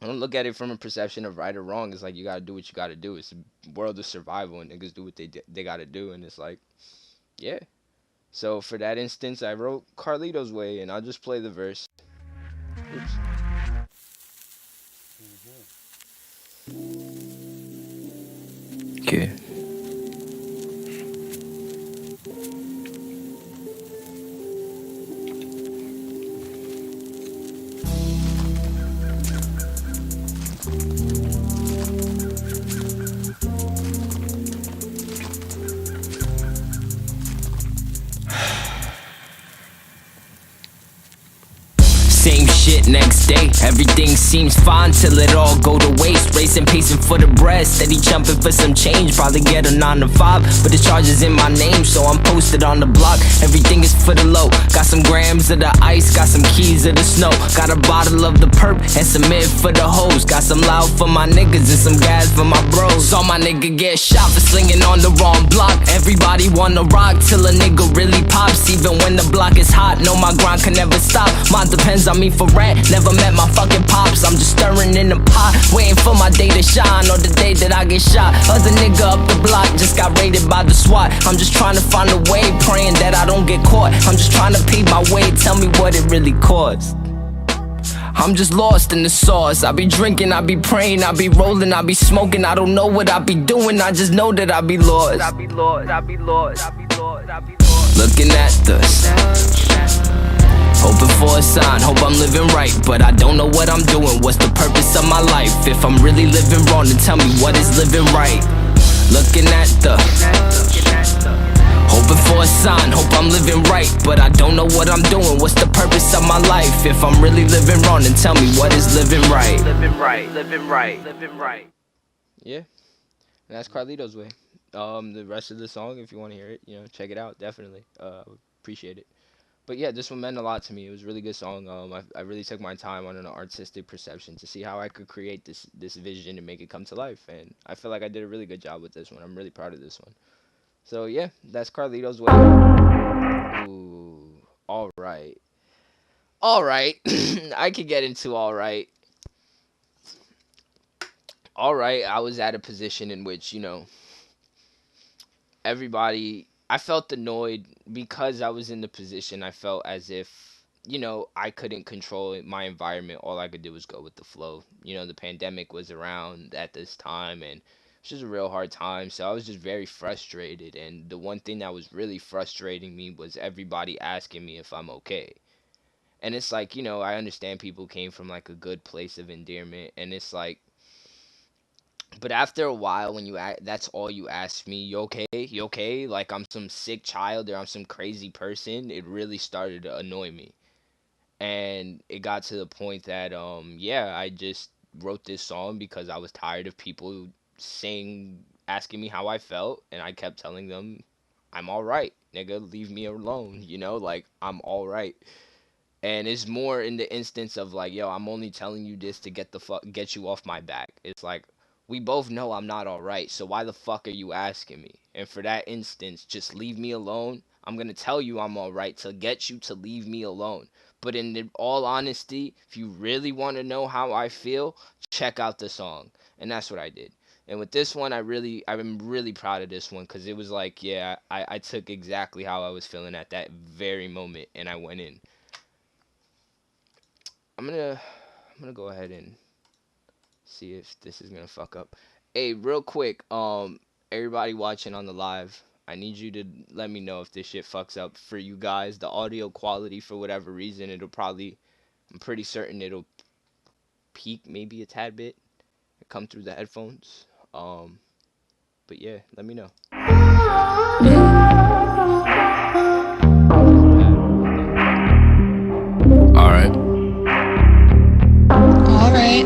I don't look at it from a perception of right or wrong. It's like, you gotta do what you gotta do. It's a world of survival, and niggas do what they gotta do. And it's like, yeah. So for that instance, I wrote Carlito's Way, and I'll just play the verse. Oops. Okay. Same shit next day. Everything seems fine till it all go to waste. Racing, pacing for the bread, steady jumping for some change. Probably get a 9 to 5, but the charge is in my name, so I'm posted on the block. Everything is for the low. Got some grams of the ice, got some keys of the snow. Got a bottle of the perp and some mid for the hoes. Got some loud for my niggas and some gas for my bros. Saw my nigga get shot for slinging on the wrong block. Everybody wanna rock till a nigga really pops. Even when the block is hot, no, my grind can never stop. Mine depends on me for rent. Never met my fucking pops. I'm just stirring in the pot, waiting for my day to shine, or the day that I get shot. Other nigga up the block just got raided by the SWAT. I'm just trying to find a way, praying that I don't get caught. I'm just trying to pay my way, tell me what it really costs. I'm just lost in the sauce. I be drinking, I be praying, I be rolling, I be smoking. I don't know what I be doing, I just know that I be lost. Looking at the hoping for a sign, hope I'm living right, but I don't know what I'm doing. What's the purpose of my life? If I'm really living wrong, then tell me what is living right. Looking at the hoping for a sign, hope I'm living right, but I don't know what I'm doing. What's the purpose of my life? If I'm really living wrong, then tell me what is living right. Living right. Yeah, and that's Carlito's Way. The rest of the song, if you want to hear it, check it out. Definitely, appreciate it. But yeah, this one meant a lot to me. It was a really good song. I really took my time on an artistic perception to see how I could create this vision and make it come to life. And I feel like I did a really good job with this one. I'm really proud of this one. So yeah, that's Carlito's Way. Ooh, all right. All right. I could get into all right. All right, I was at a position in which, everybody, I felt annoyed because I was in the position. I felt as if, I couldn't control my environment. All I could do was go with the flow. The pandemic was around at this time, and it's just a real hard time. So I was just very frustrated. And the one thing that was really frustrating me was everybody asking me if I'm okay. And it's like, I understand people came from like a good place of endearment, and it's like, but after a while, when that's all you ask me, you okay? You okay? Like I'm some sick child or I'm some crazy person. It really started to annoy me. And it got to the point that, yeah, I just wrote this song because I was tired of people saying, asking me how I felt. And I kept telling them, I'm all right, nigga, leave me alone. Like I'm all right. And it's more in the instance of like, yo, I'm only telling you this to get you off my back. It's like, we both know I'm not alright, so why the fuck are you asking me? And for that instance, just leave me alone. I'm gonna tell you I'm alright to get you to leave me alone. But all honesty, if you really want to know how I feel, check out the song. And that's what I did. And with this one, I'm really proud of this one because it was like, yeah, I took exactly how I was feeling at that very moment, and I went in. I'm gonna go ahead and see if this is gonna fuck up. Hey, real quick, everybody watching on the live, I need you to let me know if this shit fucks up for you guys. The audio quality, for whatever reason, I'm pretty certain it'll peak maybe a tad bit, come through the headphones. But yeah, let me know. Alright. Alright.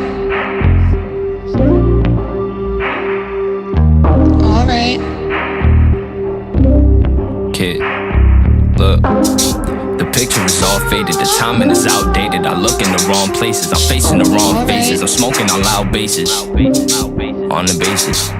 Alright. Kid, look. The picture is all faded, the timing is outdated. I look in the wrong places, I'm facing the wrong faces. I'm smoking on loud bases, on the basis.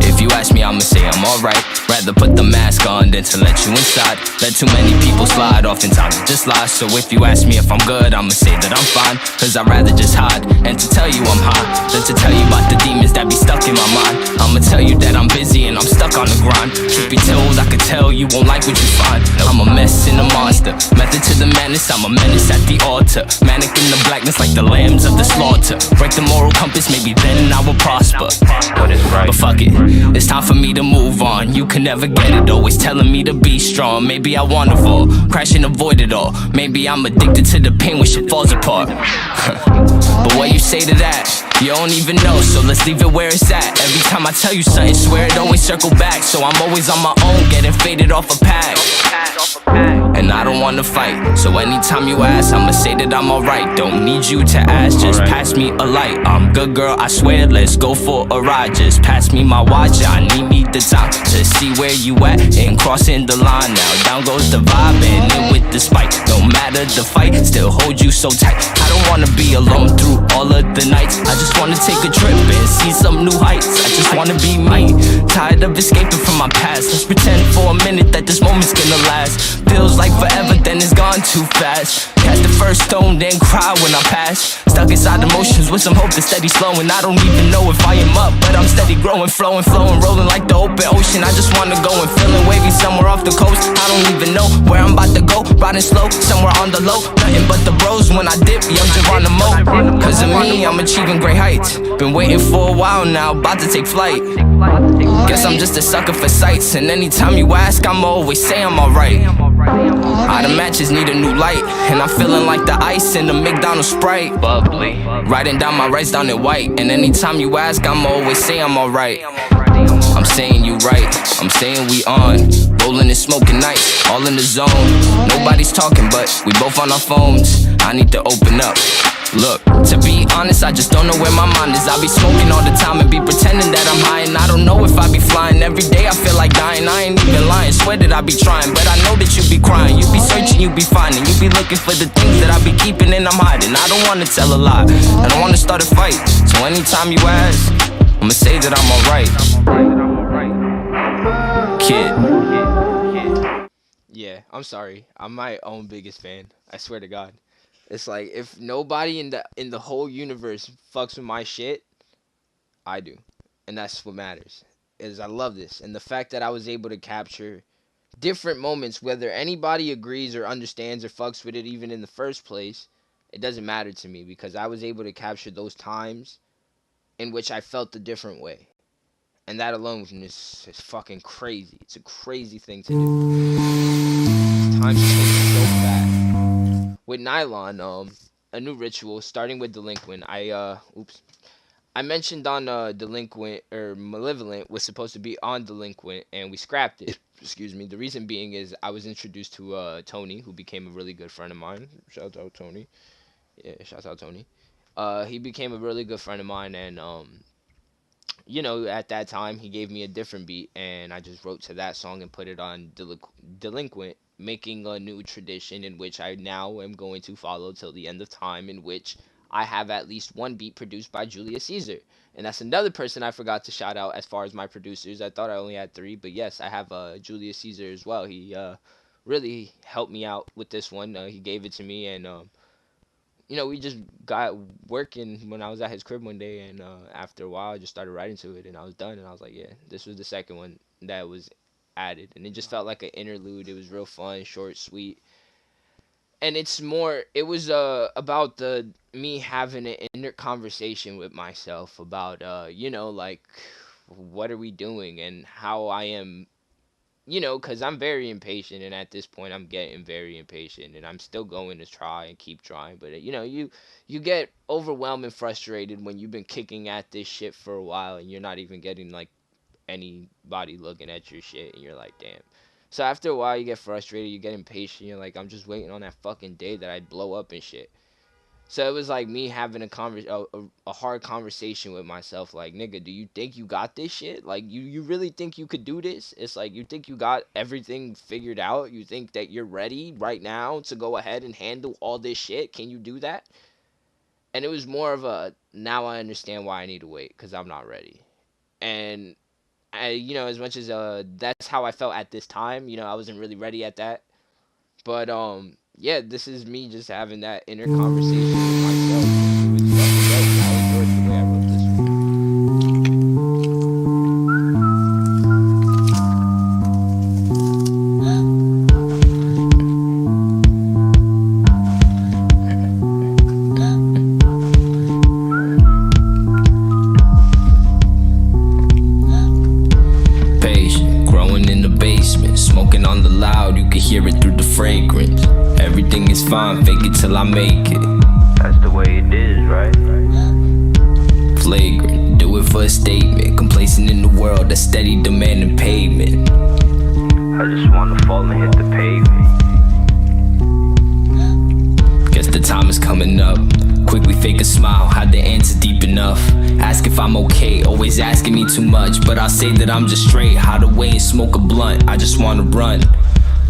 If you ask me, I'ma say I'm alright. Rather put the mask on than to let you inside. Let too many people slide, oftentimes it just lies. So if you ask me if I'm good, I'ma say that I'm fine. Cause I'd rather just hide and to tell you I'm high than to tell you about the demons that be stuck in my mind. I'ma tell you that I'm busy and I'm stuck on the grind. Truth be told, I could tell you won't like what you find. I'm a mess and a monster, method to the madness, I'm a menace at the altar. Manic in the blackness like the lambs of the slaughter. Break the moral compass, maybe then I will prosper. But fuck it, it's time for me to move on. You can never get it, always telling me to be strong. Maybe I wanna fall, crash and avoid it all. Maybe I'm addicted to the pain when shit falls apart. But what you say to that? You don't even know, so let's leave it where it's at. Every time I tell you something, swear it always circle back. So I'm always on my own, getting faded off a pack. And I don't wanna fight, so anytime you ask, I'ma say that I'm alright. Don't need you to ask, just pass me a light. I'm good, girl, I swear, let's go for a ride. Just pass me my watch, I need the time to see where you at and crossing the line now. Down goes the vibe and in with the spike. No matter the fight, still hold you so tight. I don't wanna be alone through all of the nights. I just wanna take a trip and see some new heights. I just wanna be me, tired of escaping from my past. Let's pretend for a minute that this moment's gonna last. Feels like forever, then it's gone too fast. Catch the first stone, then cry when I pass. Stuck inside emotions with some hope that's steady slowing. I don't even know if I am up, but I'm steady growing, flowing, rolling like the open ocean. I just wanna go and feeling wavy somewhere off the coast. I don't even know where I'm about to go. Riding slow, somewhere on the low. Nothing but the bros when I dip, young Geronimo. Cause of me, I'm achieving great heights. Been waiting for a while now, about to take flight. Guess I'm just a sucker for sights. And anytime you ask, I'ma always say I'm alright. All the matches need a new light, and I'm feeling like the ice in the McDonald's Sprite. Bubbly, writing down my rights down in white. And anytime you ask, I'ma always say I'm alright. I'm saying you right, I'm saying we on. Rolling and smoking nights, all in the zone. Nobody's talking, but we both on our phones. I need to open up. Look, to be honest, I just don't know where my mind is. I be smoking all the time and be pretending that I'm high, and I don't know if I be flying. Every day I feel like dying, I ain't even lying. Swear that I be trying, but I know that you be crying. You be searching, you be finding, you be looking for the things that I be keeping and I'm hiding. I don't wanna tell a lie, I don't wanna start a fight. So anytime you ask, I'ma say that I'm alright. Kid. Yeah, I'm sorry. I'm my own biggest fan. I swear to God. It's like if nobody in the whole universe fucks with my shit, I do. And that's what matters. Is I love this. And the fact that I was able to capture different moments, whether anybody agrees or understands or fucks with it even in the first place, it doesn't matter to me because I was able to capture those times in which I felt a different way. And that alone is fucking crazy. It's a crazy thing to do. Time goes so fast. With Nylon, a new ritual starting with Delinquent. I mentioned on Delinquent or Malevolent was supposed to be on Delinquent and we scrapped it. Excuse me. The reason being is I was introduced to Tony, who became a really good friend of mine. Shout out Tony. Yeah, shout out Tony. He became a really good friend of mine, and at that time he gave me a different beat, and I just wrote to that song and put it on Delinquent, making a new tradition in which I now am going to follow till the end of time, in which I have at least one beat produced by Julius Caesar. And that's another person I forgot to shout out as far as my producers. I thought I only had three, but yes, I have Julius Caesar as well. He really helped me out with this one. He gave it to me, and we just got working when I was at his crib one day, and after a while, I just started writing to it, and I was done, and I was like, yeah, this was the second one that was added, and it just felt like an interlude. It was real fun, short, sweet, and it was about the me having an inner conversation with myself about like what are we doing and how I am, because I'm very impatient, and at this point, I'm getting very impatient, and I'm still going to try and keep trying. But you get overwhelmed and frustrated when you've been kicking at this shit for a while, and you're not even getting like anybody looking at your shit, and you're like, damn. So after a while, you get frustrated, you get impatient. You're like, I'm just waiting on that fucking day that I blow up and shit. So it was like me having a hard conversation with myself, like, nigga, do you think you got this shit? Like, you really think you could do this? It's like, you think you got everything figured out? You think that you're ready right now to go ahead and handle all this shit? Can you do that? And it was more of a, now I understand why I need to wait, because I'm not ready. And as much as that's how I felt at this time, I wasn't really ready at that. But yeah, this is me just having that inner conversation with myself. It was fucking dope. And I enjoyed the way I wrote this one. Patient, growing in the basement, smoking on the loud, you can hear it through the fragrance. Everything is fine, fake it till I make it. That's the way it is, right? Flagrant, do it for a statement. Complacent in the world, that's steady demanding payment. I just wanna fall and hit the pavement. Guess the time is coming up. Quickly fake a smile, hide the answer deep enough. Ask if I'm okay, always asking me too much. But I'll say that I'm just straight, hide away and smoke a blunt. I just wanna run,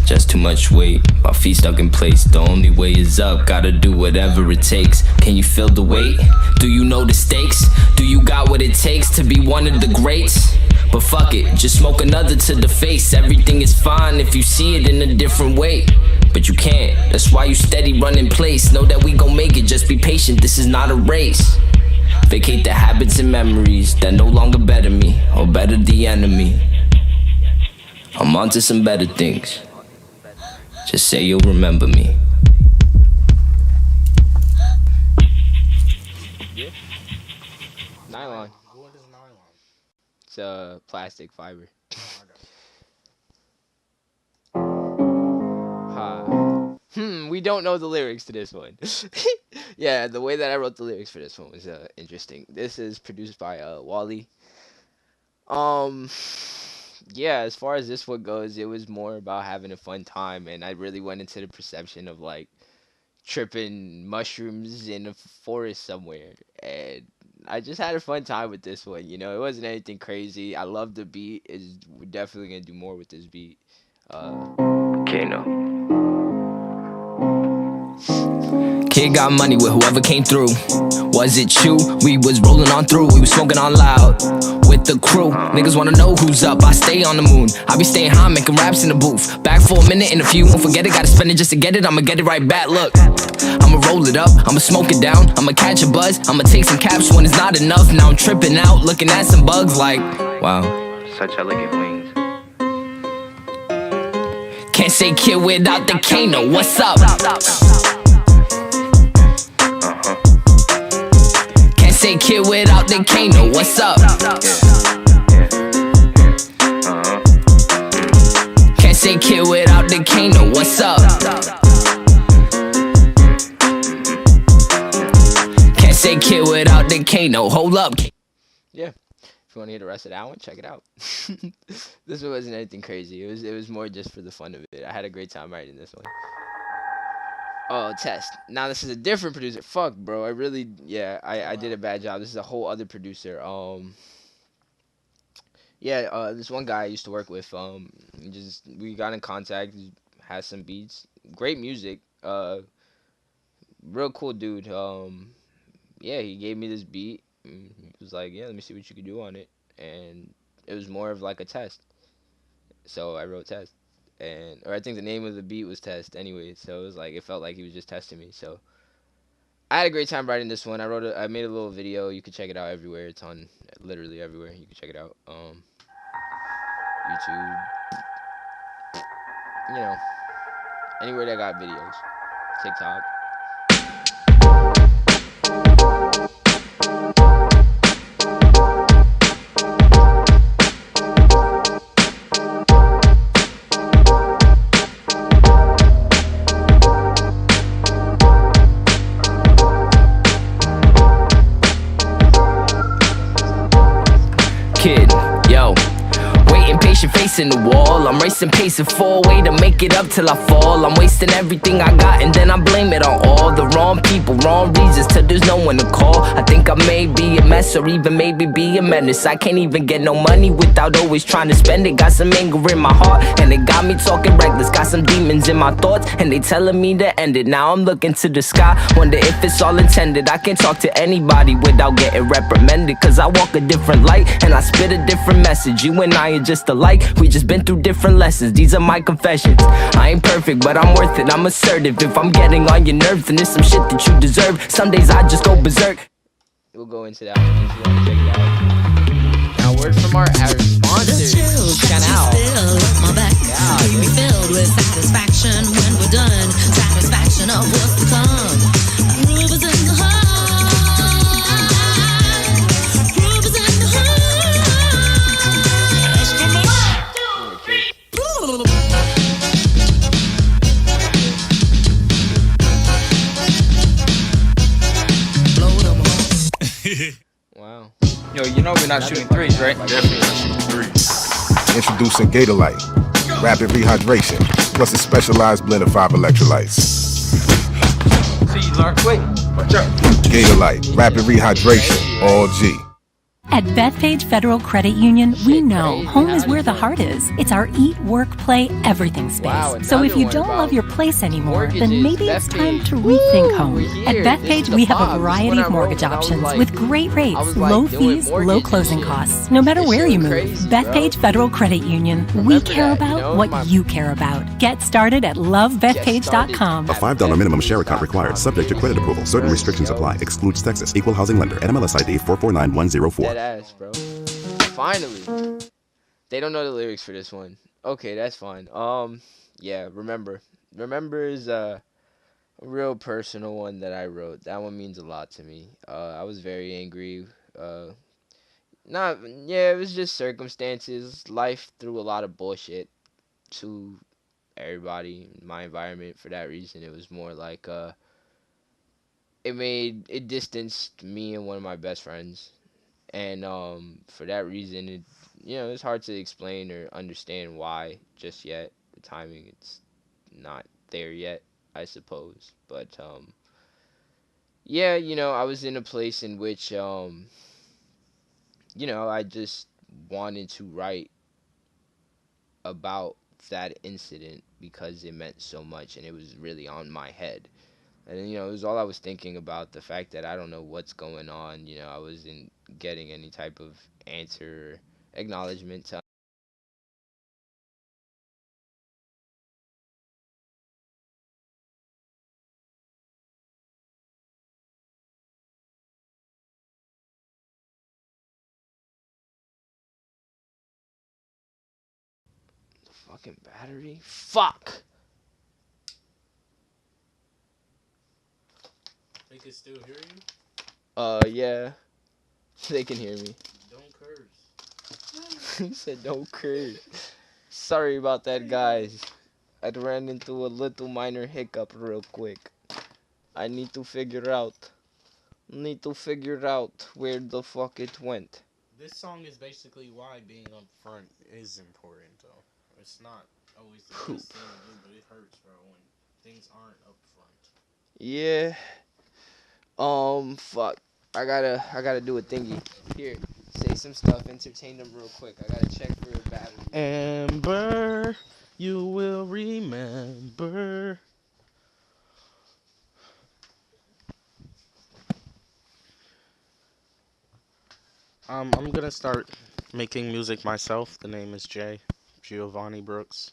just too much weight, my feet stuck in place. The only way is up, gotta do whatever it takes. Can you feel the weight? Do you know the stakes? Do you got what it takes to be one of the greats? But fuck it, just smoke another to the face. Everything is fine if you see it in a different way. But you can't, that's why you steady run in place. Know that we gon' make it, just be patient, this is not a race. Vacate the habits and memories that no longer better me, or better the enemy. I'm on to some better things. Just say you'll remember me. Yeah. Nylon. What is nylon? It's plastic fiber. Oh, I got it. We don't know the lyrics to this one. Yeah, the way that I wrote the lyrics for this one was interesting. This is produced by Wally. Yeah, as far as this one goes, it was more about having a fun time, and I really went into the perception of like tripping mushrooms in a forest somewhere, and I just had a fun time with this one. It wasn't anything crazy. I love the beat. We're definitely gonna do more with this beat. Kano. Kid got money with whoever came through. Was it you? We was rolling on through. We was smoking on loud with the crew. Niggas wanna know who's up. I stay on the moon. I be staying high, making raps in the booth. Back for a minute, and if you won't forget it, gotta spend it just to get it. I'ma get it right back. Look, I'ma roll it up. I'ma smoke it down. I'ma catch a buzz. I'ma take some caps when it's not enough. Now I'm tripping out, looking at some bugs like, wow. Such elegant wings. Can't say kid without the Kano. What's up? Can't say kid without the Kano. What's up? Can't say kid without the Kano. What's up? Can't say kid without the Kano. Hold up. Yeah. If you want to hear the rest of that one, check it out. This one wasn't anything crazy. It was more just for the fun of it. I had a great time writing this one. Oh, test. Now this is a different producer. Fuck, bro. I did a bad job. This is a whole other producer. This one guy I used to work with. We got in contact. He has some beats. Great music. Real cool dude. yeah, he gave me this beat. And he was like, yeah, let me see what you can do on it. And it was more of like a test. So I wrote test. And or I think the name of the beat was test anyway. So it was like it felt like he was just testing me. So I had a great time writing this one. I made a little video. You can check it out everywhere. It's on literally everywhere. You can check it out. YouTube, you know, anywhere that got videos. TikTok. Kid, yo, waiting patient facing the wall. I'm racing pacing way to make it up till I fall. I'm wasting everything I got and then I blame it on all the wrong people, wrong reasons till there's no one to call. I think I may be a mess or even maybe be a menace. I can't even get no money without always trying to spend it. Got some anger in my heart and it got me talking reckless. Got some demons in my thoughts and they telling me to end it. Now I'm looking to the sky, wonder if it's all intended. I can't talk to anybody without getting reprimanded, cause I walk a different light and I spit a different message. You and I are just alike, we just been through different lessons. These are my confessions. I ain't perfect, but I'm worth it, I'm assertive. If I'm getting on your nerves, then it's some shit that you deserve. Some days I just go berserk. We'll go into that one if you want to check it out. Now, word from our sponsors. Kano. My back keep me filled with satisfaction when we're done. Satisfaction of what's to come. Groove is in the heart. Groove is in the heart. Wow. Yo, you know we're not shooting threes, right? Definitely not shooting threes. Introducing Gatorlight, rapid rehydration, plus a specialized blend of 5 electrolytes. See, you learn quick. Watch out. Gatorlight, rapid rehydration, all G. At Bethpage Federal Credit Union, we know home is where the heart is. It's our eat, work, play, everything space. Wow, so if you don't love your place anymore, then maybe it's time to rethink home. At Bethpage, we have a variety of mortgage options with great rates, low fees, low closing costs. No matter where you move, Bethpage Federal Credit Union, we care about what you care about. Get started at lovebethpage.com. A $5 minimum share account required, subject to credit approval. Certain restrictions apply. Excludes Texas. Equal housing lender. NMLS ID 449104. Ass, bro. Finally. They don't know the lyrics for this one. Okay, that's fine. Yeah, remember. Remember is a real personal one that I wrote. That one means a lot to me. I was very angry. It was just circumstances. Life threw a lot of bullshit to everybody in my environment. For that reason, it was more like it distanced me and one of my best friends. And for that reason, it's hard to explain or understand why just yet. The timing, it's not there yet, I suppose. But yeah, I was in a place in which I just wanted to write about that incident because it meant so much and it was really on my head. And it was all I was thinking about, the fact that I don't know what's going on. I wasn't getting any type of answer or acknowledgement to the fucking battery. Fuck! They can still hear you? Yeah. They can hear me. Don't curse. He said don't curse. Sorry about that, guys. I ran into a little minor hiccup real quick. I need to figure out where the fuck it went. This song is basically why being up front is important, though. It's not always the best thing to do, but it hurts, bro, when things aren't up front. Yeah. Fuck. I gotta do a thingy. Here, say some stuff, entertain them real quick. I gotta check for a battery. Amber, you will remember. I'm gonna start making music myself. The name is Giovanni Brooks.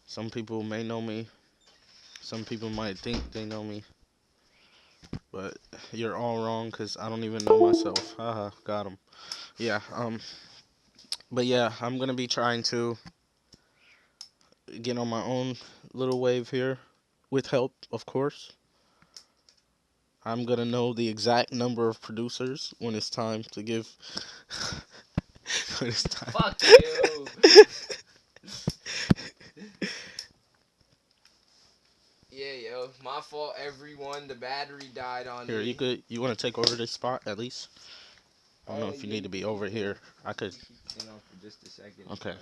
Some people may know me. Some people might think they know me. But you're all wrong because I don't even know myself. Haha, got him. Yeah, but yeah, I'm gonna be trying to get on my own little wave here with help, of course. I'm gonna know the exact number of producers when it's time to give. When it's time. Fuck you. Yeah, yo, my fault. Everyone, the battery died on Here, me. you want to take over this spot at least? I don't know if you need to be over here. I could. You know, for just a second. Okay.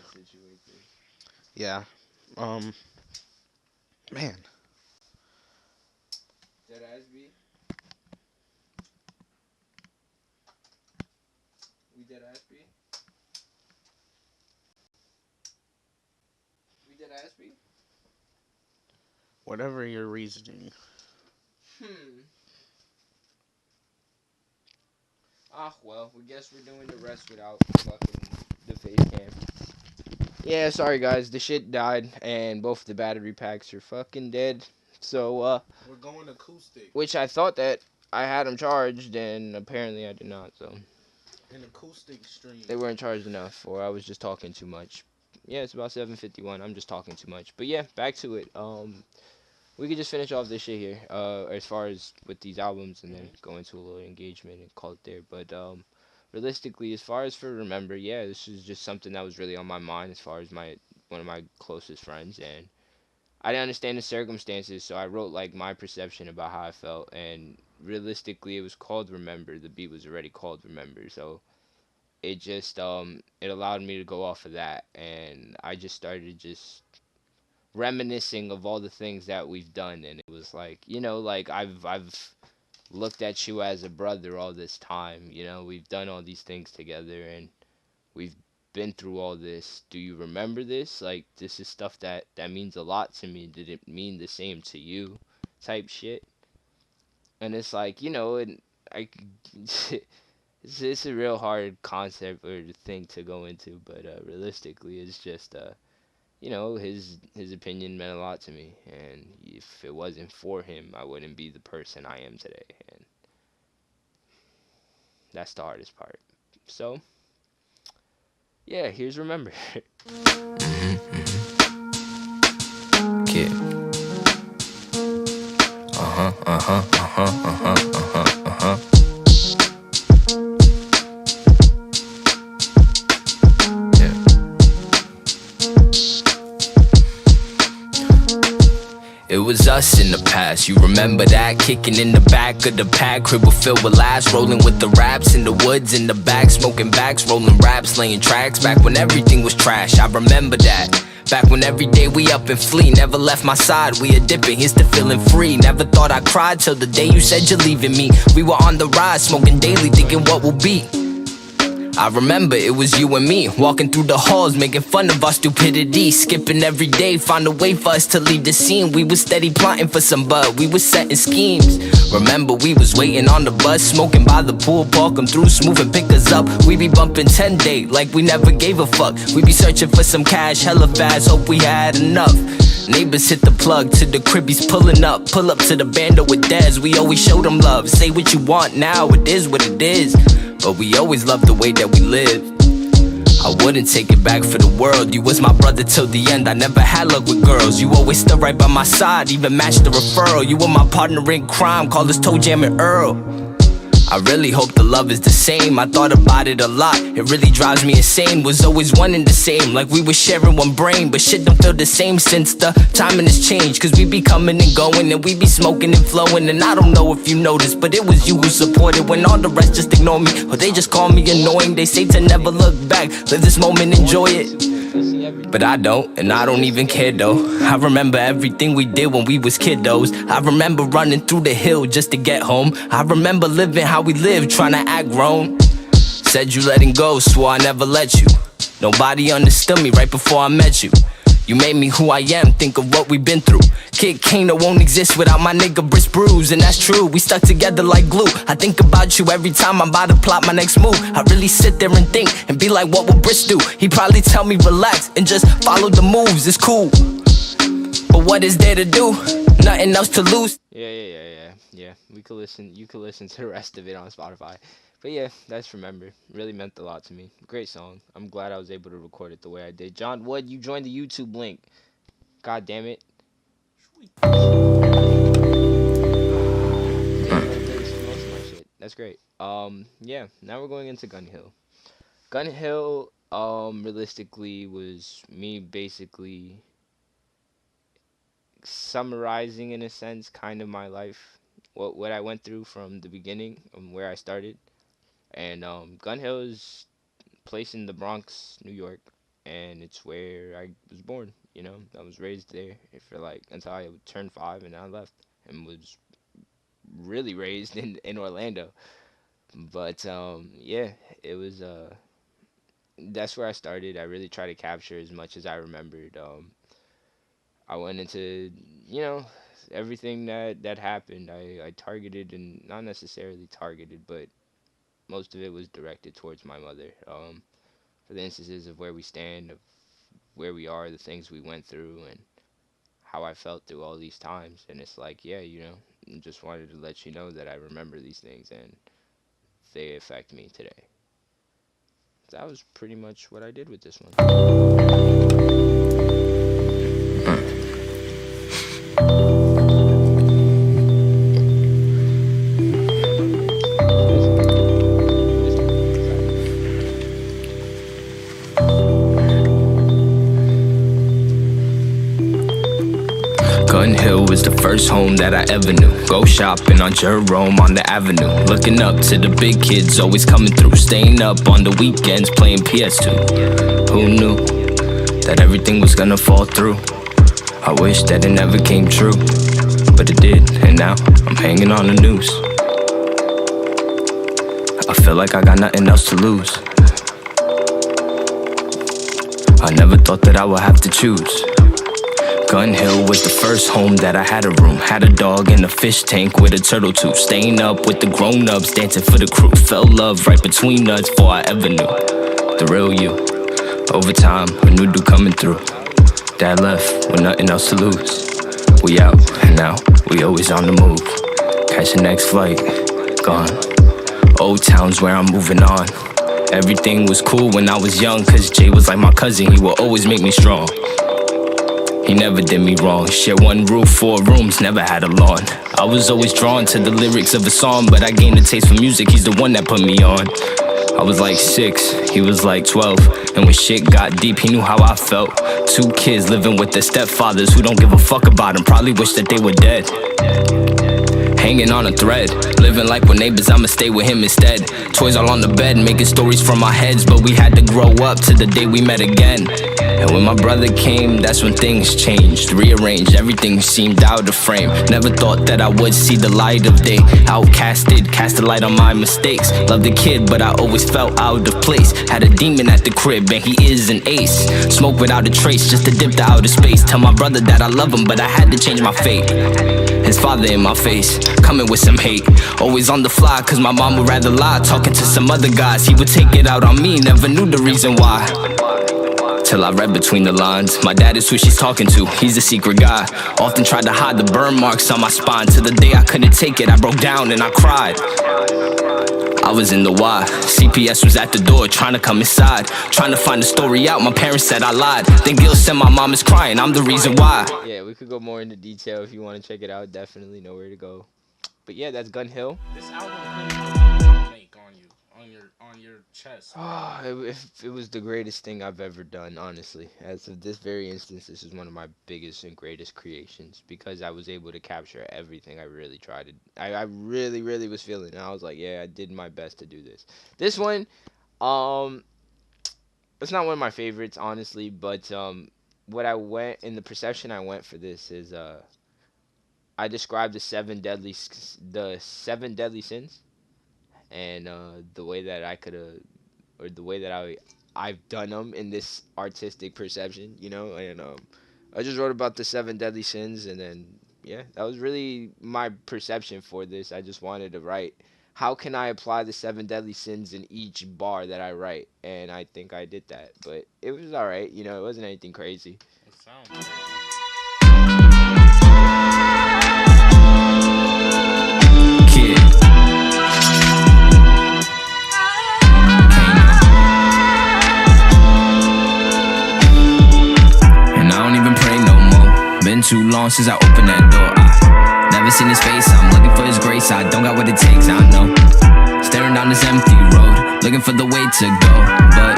Yeah. Man. Dead ass B. We dead ass B. We dead ass B. Whatever your reasoning. Well, we guess we're doing the rest without fucking the face cam. Yeah, sorry guys, the shit died and both the battery packs are fucking dead. So, we're going acoustic. Which I thought that I had them charged and apparently I did not, so. An acoustic stream. They weren't charged enough, or I was just talking too much. Yeah, it's about 7:51. I'm just talking too much. But yeah, back to it. We could just finish off this shit here. As far as with these albums, and then go into a little engagement and call it there. But realistically, as far as for Remember, yeah, this is just something that was really on my mind as far as one of my closest friends, and I didn't understand the circumstances, so I wrote like my perception about how I felt, and realistically, it was called Remember. The beat was already called Remember, so it just it allowed me to go off of that, and I just started just reminiscing of all the things that we've done, and it was like, you know, like I've looked at you as a brother all this time, you know, we've done all these things together and we've been through all this. Do you remember this? Like, this is stuff that means a lot to me. Did it mean the same to you? Type shit. And it's like, you know, and it's a real hard concept or thing to go into, but realistically, it's just you know, his opinion meant a lot to me, and if it wasn't for him, I wouldn't be the person I am today, and that's the hardest part. So, yeah, here's Remember. Kid. It was us in the past, you remember that? Kicking in the back of the pack, crib was filled with laughs, rolling with the raps in the woods, in the back, smoking backs, rolling raps, laying tracks, back when everything was trash, I remember that. Back when every day we up and flee, never left my side, we a dipping, here's to feeling free. Never thought I cried till the day you said you're leaving me. We were on the rise, smoking daily, thinking what will be. I remember it was you and me, walking through the halls, making fun of our stupidity, skipping every day, find a way for us to leave the scene. We was steady plotting for some bud, we was setting schemes. Remember we was waiting on the bus, smoking by the pool, park 'em through smooth and pick us up. We be bumping 10 day like we never gave a fuck. We be searching for some cash, hella fast, hope we had enough. Neighbors hit the plug to the cribbies pulling up, pull up to the bando with Dez. We always showed them love, say what you want now, it is what it is. But we always loved the way that we lived. I wouldn't take it back for the world. You was my brother till the end, I never had luck with girls. You always stood right by my side, even matched the referral. You were my partner in crime, called us Toe Jam and Earl. I really hope the love is the same, I thought about it a lot, it really drives me insane. Was always one and the same, like we were sharing one brain. But shit don't feel the same since the timing has changed. Cause we be coming and going and we be smoking and flowing. And I don't know if you noticed, but it was you who supported when all the rest just ignore me, or they just call me annoying. They say to never look back, live this moment, enjoy it. But I don't, and I don't even care though. I remember everything we did when we was kiddos. I remember running through the hill just to get home. I remember living how we lived, trying to act grown. Said you letting go, swore I never let you. Nobody understood me right before I met you. You made me who I am, think of what we've been through. Kid Kano won't exist without my nigga Briss Bruise, and that's true, we stuck together like glue. I think about you every time I'm about to plot my next move. I really sit there and think and be like, what would Briss do? He probably tell me relax and just follow the moves, it's cool. But what is there to do? Nothing else to lose. Yeah. You could listen to the rest of it on Spotify. But yeah, that's Remember. Really meant a lot to me. Great song. I'm glad I was able to record it the way I did. John Wood, you joined the YouTube link. God damn it. That's great. Yeah, now we're going into Gun Hill. Gun Hill, realistically was me basically summarizing in a sense kind of my life, what I went through from the beginning, where I started. And Gun Hill is a place in the Bronx, New York, and it's where I was born. You know, I was raised there for like until I turned 5, and I left and was really raised in Orlando. But yeah, it was that's where I started. I really tried to capture as much as I remembered. I went into, you know, everything that happened. I targeted, and not necessarily targeted, but most of it was directed towards my mother. For the instances of where we stand, of where we are, the things we went through, and how I felt through all these times. And it's like, yeah, you know, just wanted to let you know that I remember these things and they affect me today. That was pretty much what I did with this one. Gun Hill was the first home that I ever knew. Go shopping on Jerome on the avenue. Looking up to the big kids always coming through. Staying up on the weekends playing PS2. Who knew that everything was gonna fall through? I wish that it never came true, but it did, and now I'm hanging on the noose. I feel like I got nothing else to lose. I never thought that I would have to choose. Gun Hill was the first home that I had a room. Had a dog in a fish tank with a turtle tooth. Staying up with the grown-ups, dancing for the crew. Felt love right between us before I ever knew the real you. Over time, a new dude coming through. Dad left with nothing else to lose. We out, and now we always on the move. Catch the next flight, gone. Old town's where I'm moving on. Everything was cool when I was young, cause Jay was like my cousin, he would always make me strong. He never did me wrong. Shared one roof, 4 rooms, never had a lawn. I was always drawn to the lyrics of a song, but I gained a taste for music, he's the one that put me on. I was like 6, he was like 12, and when shit got deep, he knew how I felt. 2 kids living with their stepfathers who don't give a fuck about him, probably wish that they were dead. Hanging on a thread, living like we're neighbors, I'ma stay with him instead. Toys all on the bed, making stories from our heads, but we had to grow up to the day we met again. And when my brother came, that's when things changed. Rearranged, everything seemed out of frame. Never thought that I would see the light of day. Outcasted, cast a light on my mistakes. Loved the kid, but I always felt out of place. Had a demon at the crib, and he is an ace. Smoke without a trace, just to dip to outer space. Tell my brother that I love him, but I had to change my fate. His father in my face, coming with some hate. Always on the fly, cause my mom would rather lie. Talking to some other guys, he would take it out on me. Never knew the reason why, till I read between the lines. My dad is who she's talking to, he's a secret guy. Often tried to hide the burn marks on my spine. Till the day I couldn't take it, I broke down and I cried. I was in the Y, CPS was at the door trying to come inside. Trying to find the story out, my parents said I lied. Then Gil said my mom is crying, I'm the reason why. Yeah, we could go more into detail if you want to check it out. Definitely know where to go. But yeah, that's Gun Hill. This album couldn't make on you, on your chest. It was the greatest thing I've ever done, honestly. As of this very instance, this is one of my biggest and greatest creations because I was able to capture everything I really tried to. I really, really was feeling, and I was like, yeah, I did my best to do this. This one, it's not one of my favorites, honestly, but what I went in the perception I went for this is I described the seven deadly sins, and the way that I could have, or the way that I've done them in this artistic perception, you know. And I just wrote about the 7 deadly sins, and then yeah, that was really my perception for this. I just wanted to write, how can I apply the 7 deadly sins in each bar that I write, and I think I did that. But it was all right, you know. It wasn't anything crazy. It sounds Kid. And I don't even pray no more. Been too long since I opened that door. I never seen his face, I'm looking for his grace. I don't got what it takes, I know. Staring down this empty road, looking for the way to go. But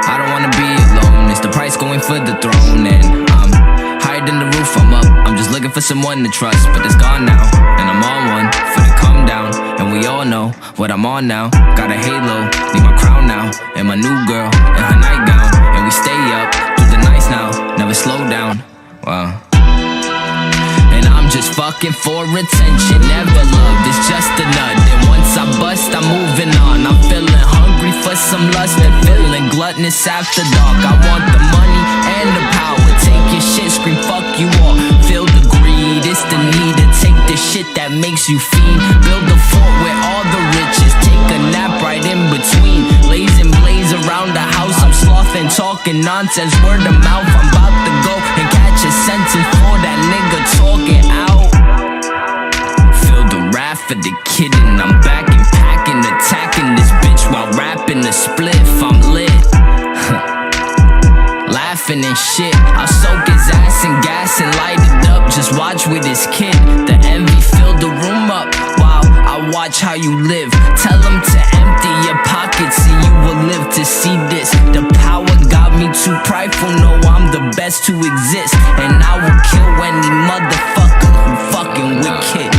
I don't wanna be alone. It's the price going for the throne. And I'm higher than the roof, I'm up. I'm just looking for someone to trust, but it's gone now. And I'm on one for the come down. And we all know what I'm on now. Got a halo, need my crown now. And my new girl in her nightgown. And we stay up through the nights now, never slow down. Wow. And I'm just fucking for attention, never loved, it's just a nut. And once I bust, I'm moving on. I'm feeling hungry for some lust and feeling gluttonous after dark. I want the money and the power. Take your shit, scream fuck you all. Feel the greed, it's the need to take the shit that makes you fiend. Build a fort with all the riches, take a nap right in between. Lays and blaze around the house, I'm sloughing, talking nonsense, word of mouth. I'm about to go and catch a sentence for that nigga talking out. Feel the wrath of the kid, and I'm back and packing, attacking this bitch while rapping the spliff. I'm lit. Laughing and shit, I'll soak his ass in gas and light it up. Just watch with his kid. The envy filled the room up while I watch how you live. Tell him to empty your pockets and you will live to see this. The power got me too prideful, know I'm the best to exist. And I will kill any motherfucker who fucking with kid.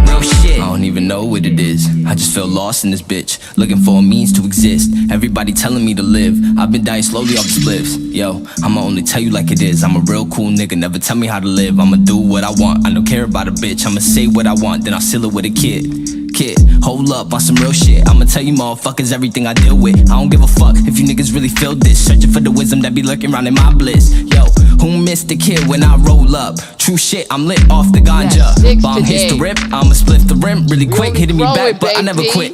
Real shit. I don't even know what it is. I just feel lost in this bitch, looking for a means to exist. Everybody telling me to live, I've been dying slowly off the spliffs. Yo, I'ma only tell you like it is. I'm a real cool nigga, never tell me how to live. I'ma do what I want, I don't care about a bitch. I'ma say what I want, then I'll seal it with a kid. Hold up on some real shit. I'ma tell you motherfuckers everything I deal with. I don't give a fuck if you niggas really feel this. Searching for the wisdom that be lurking around in my bliss. Yo, who missed the kid when I roll up? True shit, I'm lit off the ganja. Bomb hits the rip, I'ma split the rim really quick. Hitting me back, but I never quit.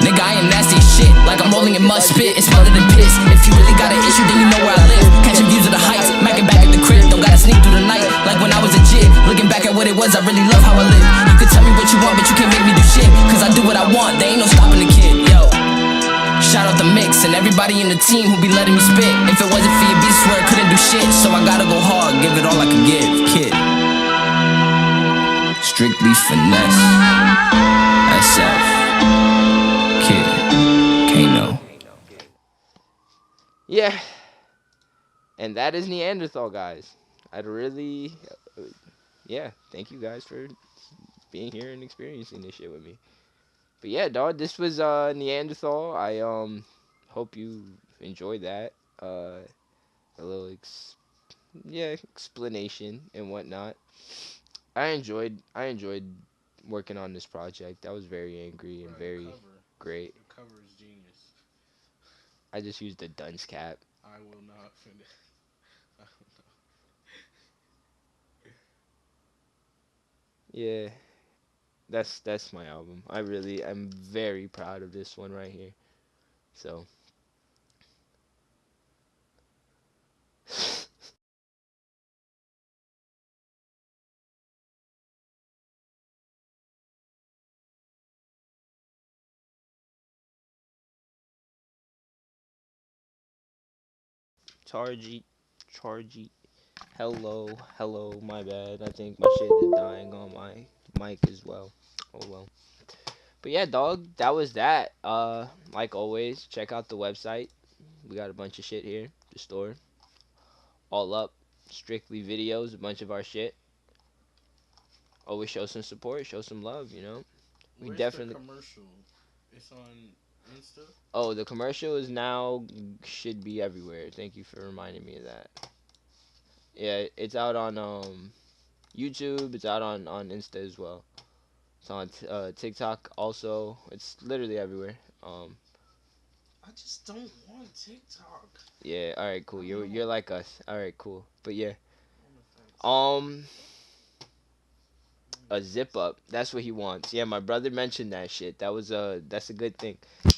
Nigga, I am nasty as shit, like I'm rolling in mud spit. It's smothered in piss. If you really got an issue, then you know where I live. Catching views of the heights, macking back at the crib. Don't gotta sneak through the night, like when I was a kid. Looking back at what it was, I really love how I live. You can tell me what you want, but you can't make me do shit, cause I do what I want, there ain't no stopping the kid. Yo, shout out the mix and everybody in the team who be letting me spit. If it wasn't for your beats, swear I couldn't do shit. So I gotta go hard, give it all I can give. Kid, strictly finesse. SF, Kid, Kano. Yeah, and that is Neanderthal, guys. I'd really, yeah, thank you guys for being here and experiencing this shit with me. But yeah, dog, this was Neanderthal. I hope you enjoyed that. A little explanation and whatnot. I enjoyed working on this project. I was very angry and very great. The cover is genius. I just used a dunce cap. I will not finish. Yeah, that's my album. I'm very proud of this one right here. So Chargy. Hello, my bad. I think my shit is dying on my mic as well. Oh well. But yeah, dog, that was that. Like always, check out the website. We got a bunch of shit here. The store. All up. Strictly videos, a bunch of our shit. Always show some support, show some love, you know. Where's definitely the commercial? It's on Insta? Oh, the commercial is now should be everywhere. Thank you for reminding me of that. Yeah, it's out on YouTube. It's out on Insta as well. It's on TikTok also. It's literally everywhere. I just don't want TikTok. Yeah, all right, cool. I don't You're know. like us. All right, cool. But yeah, On the fence. um, a zip up. That's what he wants. Yeah, my brother mentioned that shit. That's a good thing.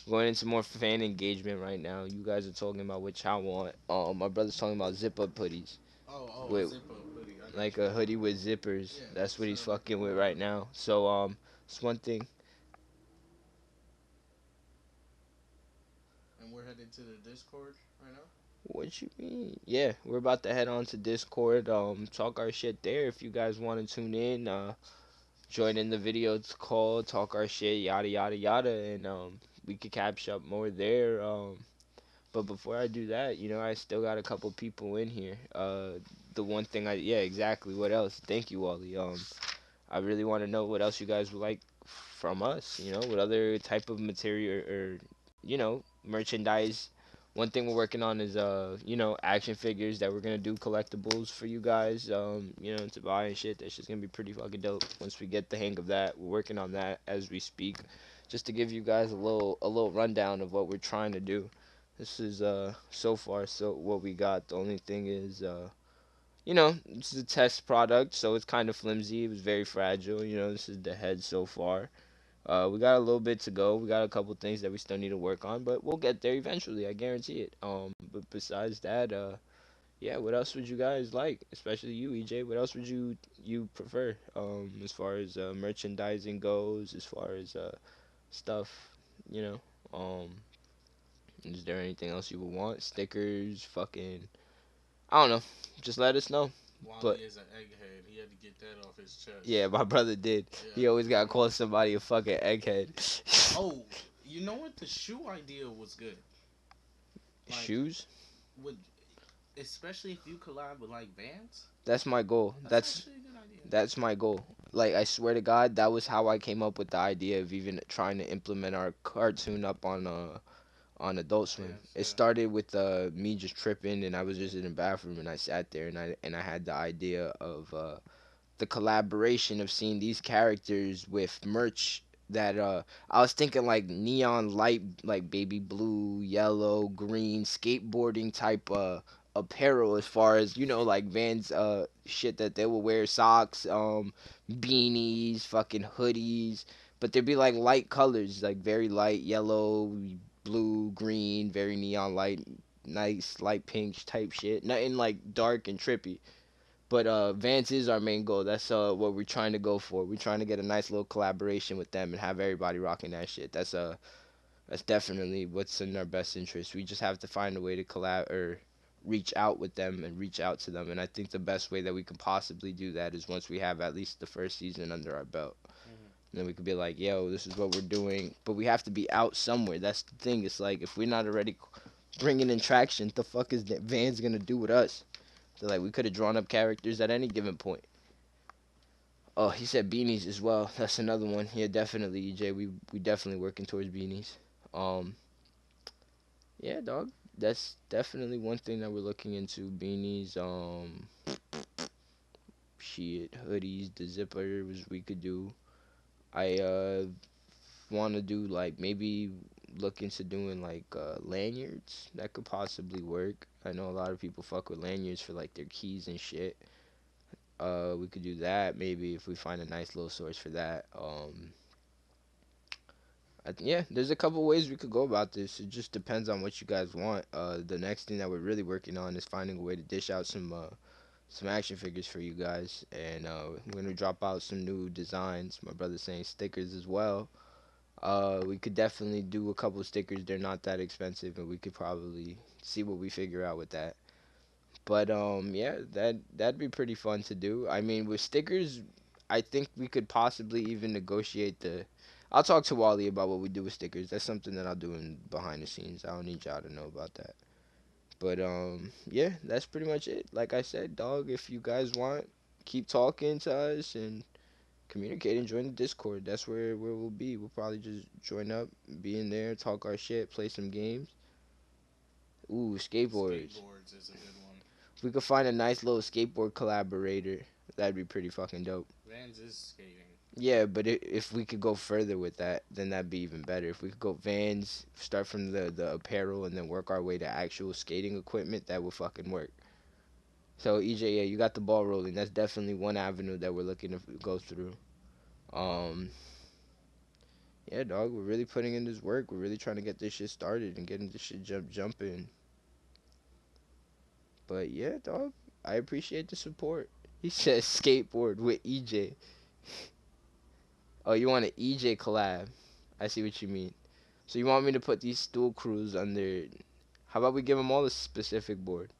Going into more fan engagement right now. You guys are talking about which I want. My brother's talking about zip up hoodies A with zip up hoodie. I got like you. a hoodie with zippers. Yeah, That's what instead he's of like the fucking with normal right hoodie. now. So it's one thing. And we're headed to the Discord right now. What you mean? Yeah, we're about to head on to Discord. Talk our shit there. If you guys want to tune in, join in the video call, talk our shit, yada yada yada, and we could catch up more there. But before I do that, I still got a couple people in here. The one thing yeah, exactly. What else? Thank you, Wally. I really want to know what else you guys would like from us. What other type of material or merchandise. One thing we're working on is action figures that we're gonna do collectibles for you guys. To buy and shit. That's just gonna be pretty fucking dope once we get the hang of that. We're working on that as we speak. Just to give you guys a little rundown of what we're trying to do. This is so far so what we got. The only thing is this is a test product, so it's kind of flimsy. It was very fragile. This is the head so far. We got a little bit to go. We got a couple things that we still need to work on, but we'll get there eventually. I guarantee it. But besides that, yeah. What else would you guys like? Especially you, EJ. What else would you prefer? As far as merchandising goes, as far as stuff, you know. Is there anything else you would want? Stickers, fucking. I don't know. Just let us know. Wally But is an egghead. He had to get that off his chest. yeah, my brother did. He Yeah. always gotta call somebody a fucking egghead. Oh, you know what? The shoe idea was good. Like, Shoes? would especially if you collab with like Vans. That's my goal. That's actually a good idea. That's my goal. Like I swear to God, that was how I came up with the idea of even trying to implement our cartoon up on Adult Swim. Vans, It yeah. started with me just tripping, and I was just in the bathroom, and I sat there, and I had the idea of the collaboration of seeing these characters with merch that I was thinking like neon light, like baby blue, yellow, green, skateboarding type apparel, as far as like Vans shit that they will wear, socks, beanies, fucking hoodies, but they'd be like light colors, like very light yellow, blue, green, very neon light, nice light pink type shit, nothing like dark and trippy. But Vans is our main goal. That's what we're trying to go for. We're trying to get a nice little collaboration with them and have everybody rocking that shit. That's definitely what's in our best interest. We just have to find a way to collab or reach out with them and reach out to them. And I think the best way that we can possibly do that is once we have at least the first season under our belt. And then we could be like, yo, this is what we're doing. But we have to be out somewhere. That's the thing. It's like if we're not already bringing in traction, the fuck is that Vans gonna do with us? So like we could have drawn up characters at any given point. Oh, he said beanies as well. That's another one. Yeah, definitely, EJ. We definitely working towards beanies. Um, yeah, dog. That's definitely one thing that we're looking into. Beanies. Shit, hoodies. The zippers we could do. I want to do like maybe look into doing like lanyards. That could possibly work. I know a lot of people fuck with lanyards for like their keys and shit. We could do that maybe if we find a nice little source for that. Yeah, there's a couple ways we could go about this. It just depends on what you guys want. The next thing that we're really working on is finding a way to dish out some action figures for you guys, and we're gonna drop out some new designs. My brother's saying stickers as well. We could definitely do a couple stickers. They're not that expensive, and we could probably see what we figure out with that. But yeah, that'd be pretty fun to do. I mean, with stickers, I think we could possibly even negotiate the. I'll talk to Wally about what we do with stickers. That's something that I'll do in behind the scenes. I don't need y'all to know about that. But yeah, that's pretty much it. Like I said, dog, if you guys want, keep talking to us and communicate and join the Discord. That's where we'll be. We'll probably just join up, be in there, talk our shit, play some games. Ooh, skateboards. Skateboards is a good one. If we could find a nice little skateboard collaborator, that'd be pretty fucking dope. Vans is skating. Yeah, but if we could go further with that, then that'd be even better. If we could go Vans, start from the apparel, and then work our way to actual skating equipment, that would fucking work. So EJ, yeah, you got the ball rolling. That's definitely one avenue that we're looking to go through. Um, yeah, dog, we're really putting in this work. We're really trying to get this shit started and getting this shit jumping. But yeah, dog, I appreciate the support. He says skateboard with EJ. Oh, you want an EJ collab? I see what you mean. So you want me to put these stool crews under? How about we give them all a specific board,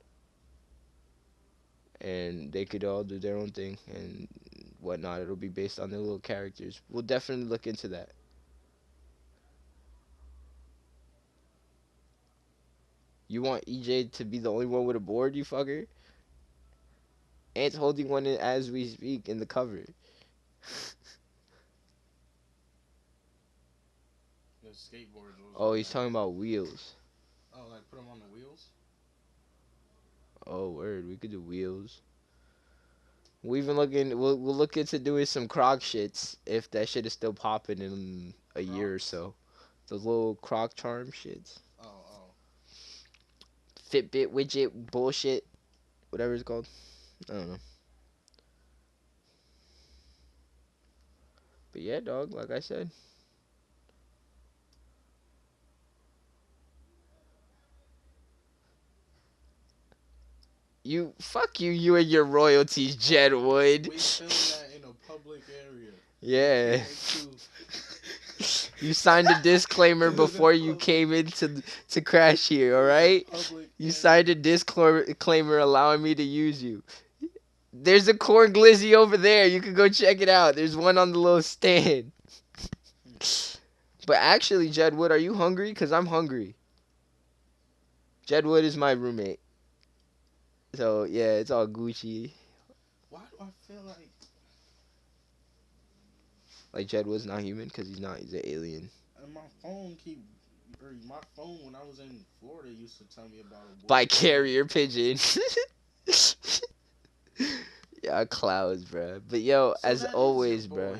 and they could all do their own thing and whatnot. It'll be based on their little characters. We'll definitely look into that. You want EJ to be the only one with a board, you fucker? Ant's holding one in as we speak in the cover. The skateboards. Oh, he's talking about wheels. Oh, like put them on the wheels? Oh, word. We could do wheels. We even looking. We'll look into doing some Croc shits if that shit is still popping in a year or so. Those little Croc charm shits. Oh. Fitbit widget bullshit, whatever it's called. I don't know. But yeah, dog. Like I said. You fuck you. You and your royalties, Jedwood. We filmed that in a public area. Yeah. You signed a disclaimer before you came in to crash here, alright? You signed a disclaimer allowing me to use you. There's a corn glizzy over there. You can go check it out. There's one on the little stand. But actually, Jedwood, are you hungry? Because I'm hungry. Jedwood is my roommate. So, yeah, it's all Gucci. Why do I feel like... Like Jedwood's not human? Because he's not. He's an alien. And my phone my phone when I was in Florida used to tell me about a by carrier pigeon. Yeah, clouds, bro. But yo, so as always, bro.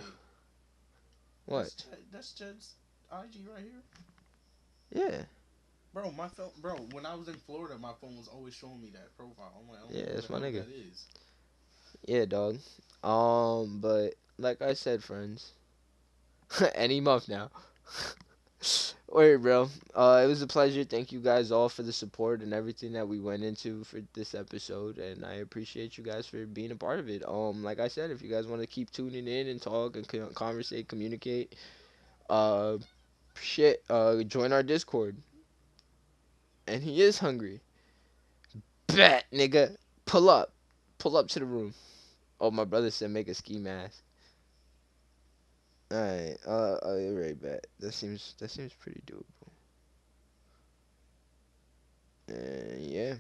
What? That's Jed's IG right here. Yeah. Bro, my phone. Bro, when I was in Florida, my phone was always showing me that profile. I'm like, yeah, that's my nigga. That is. Yeah, dog. But like I said, friends. Any month now. Word, bro. It was a pleasure. Thank you guys all for the support and everything that we went into for this episode, and I appreciate you guys for being a part of it. Like I said, if you guys want to keep tuning in and talk and conversate, communicate, join our Discord. And he is hungry. Bet, nigga. Pull up to the room. Oh, my brother said make a ski mask. Alright, I'll right back. That seems pretty doable. And yeah.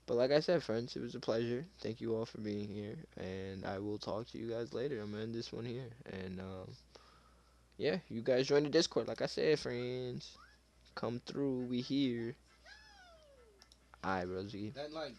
But like I said, friends, it was a pleasure. Thank you all for being here, and I will talk to you guys later. I'm gonna end this one here, and yeah, you guys join the Discord. Like I said, friends, come through. We here. Alright, Rosie. That like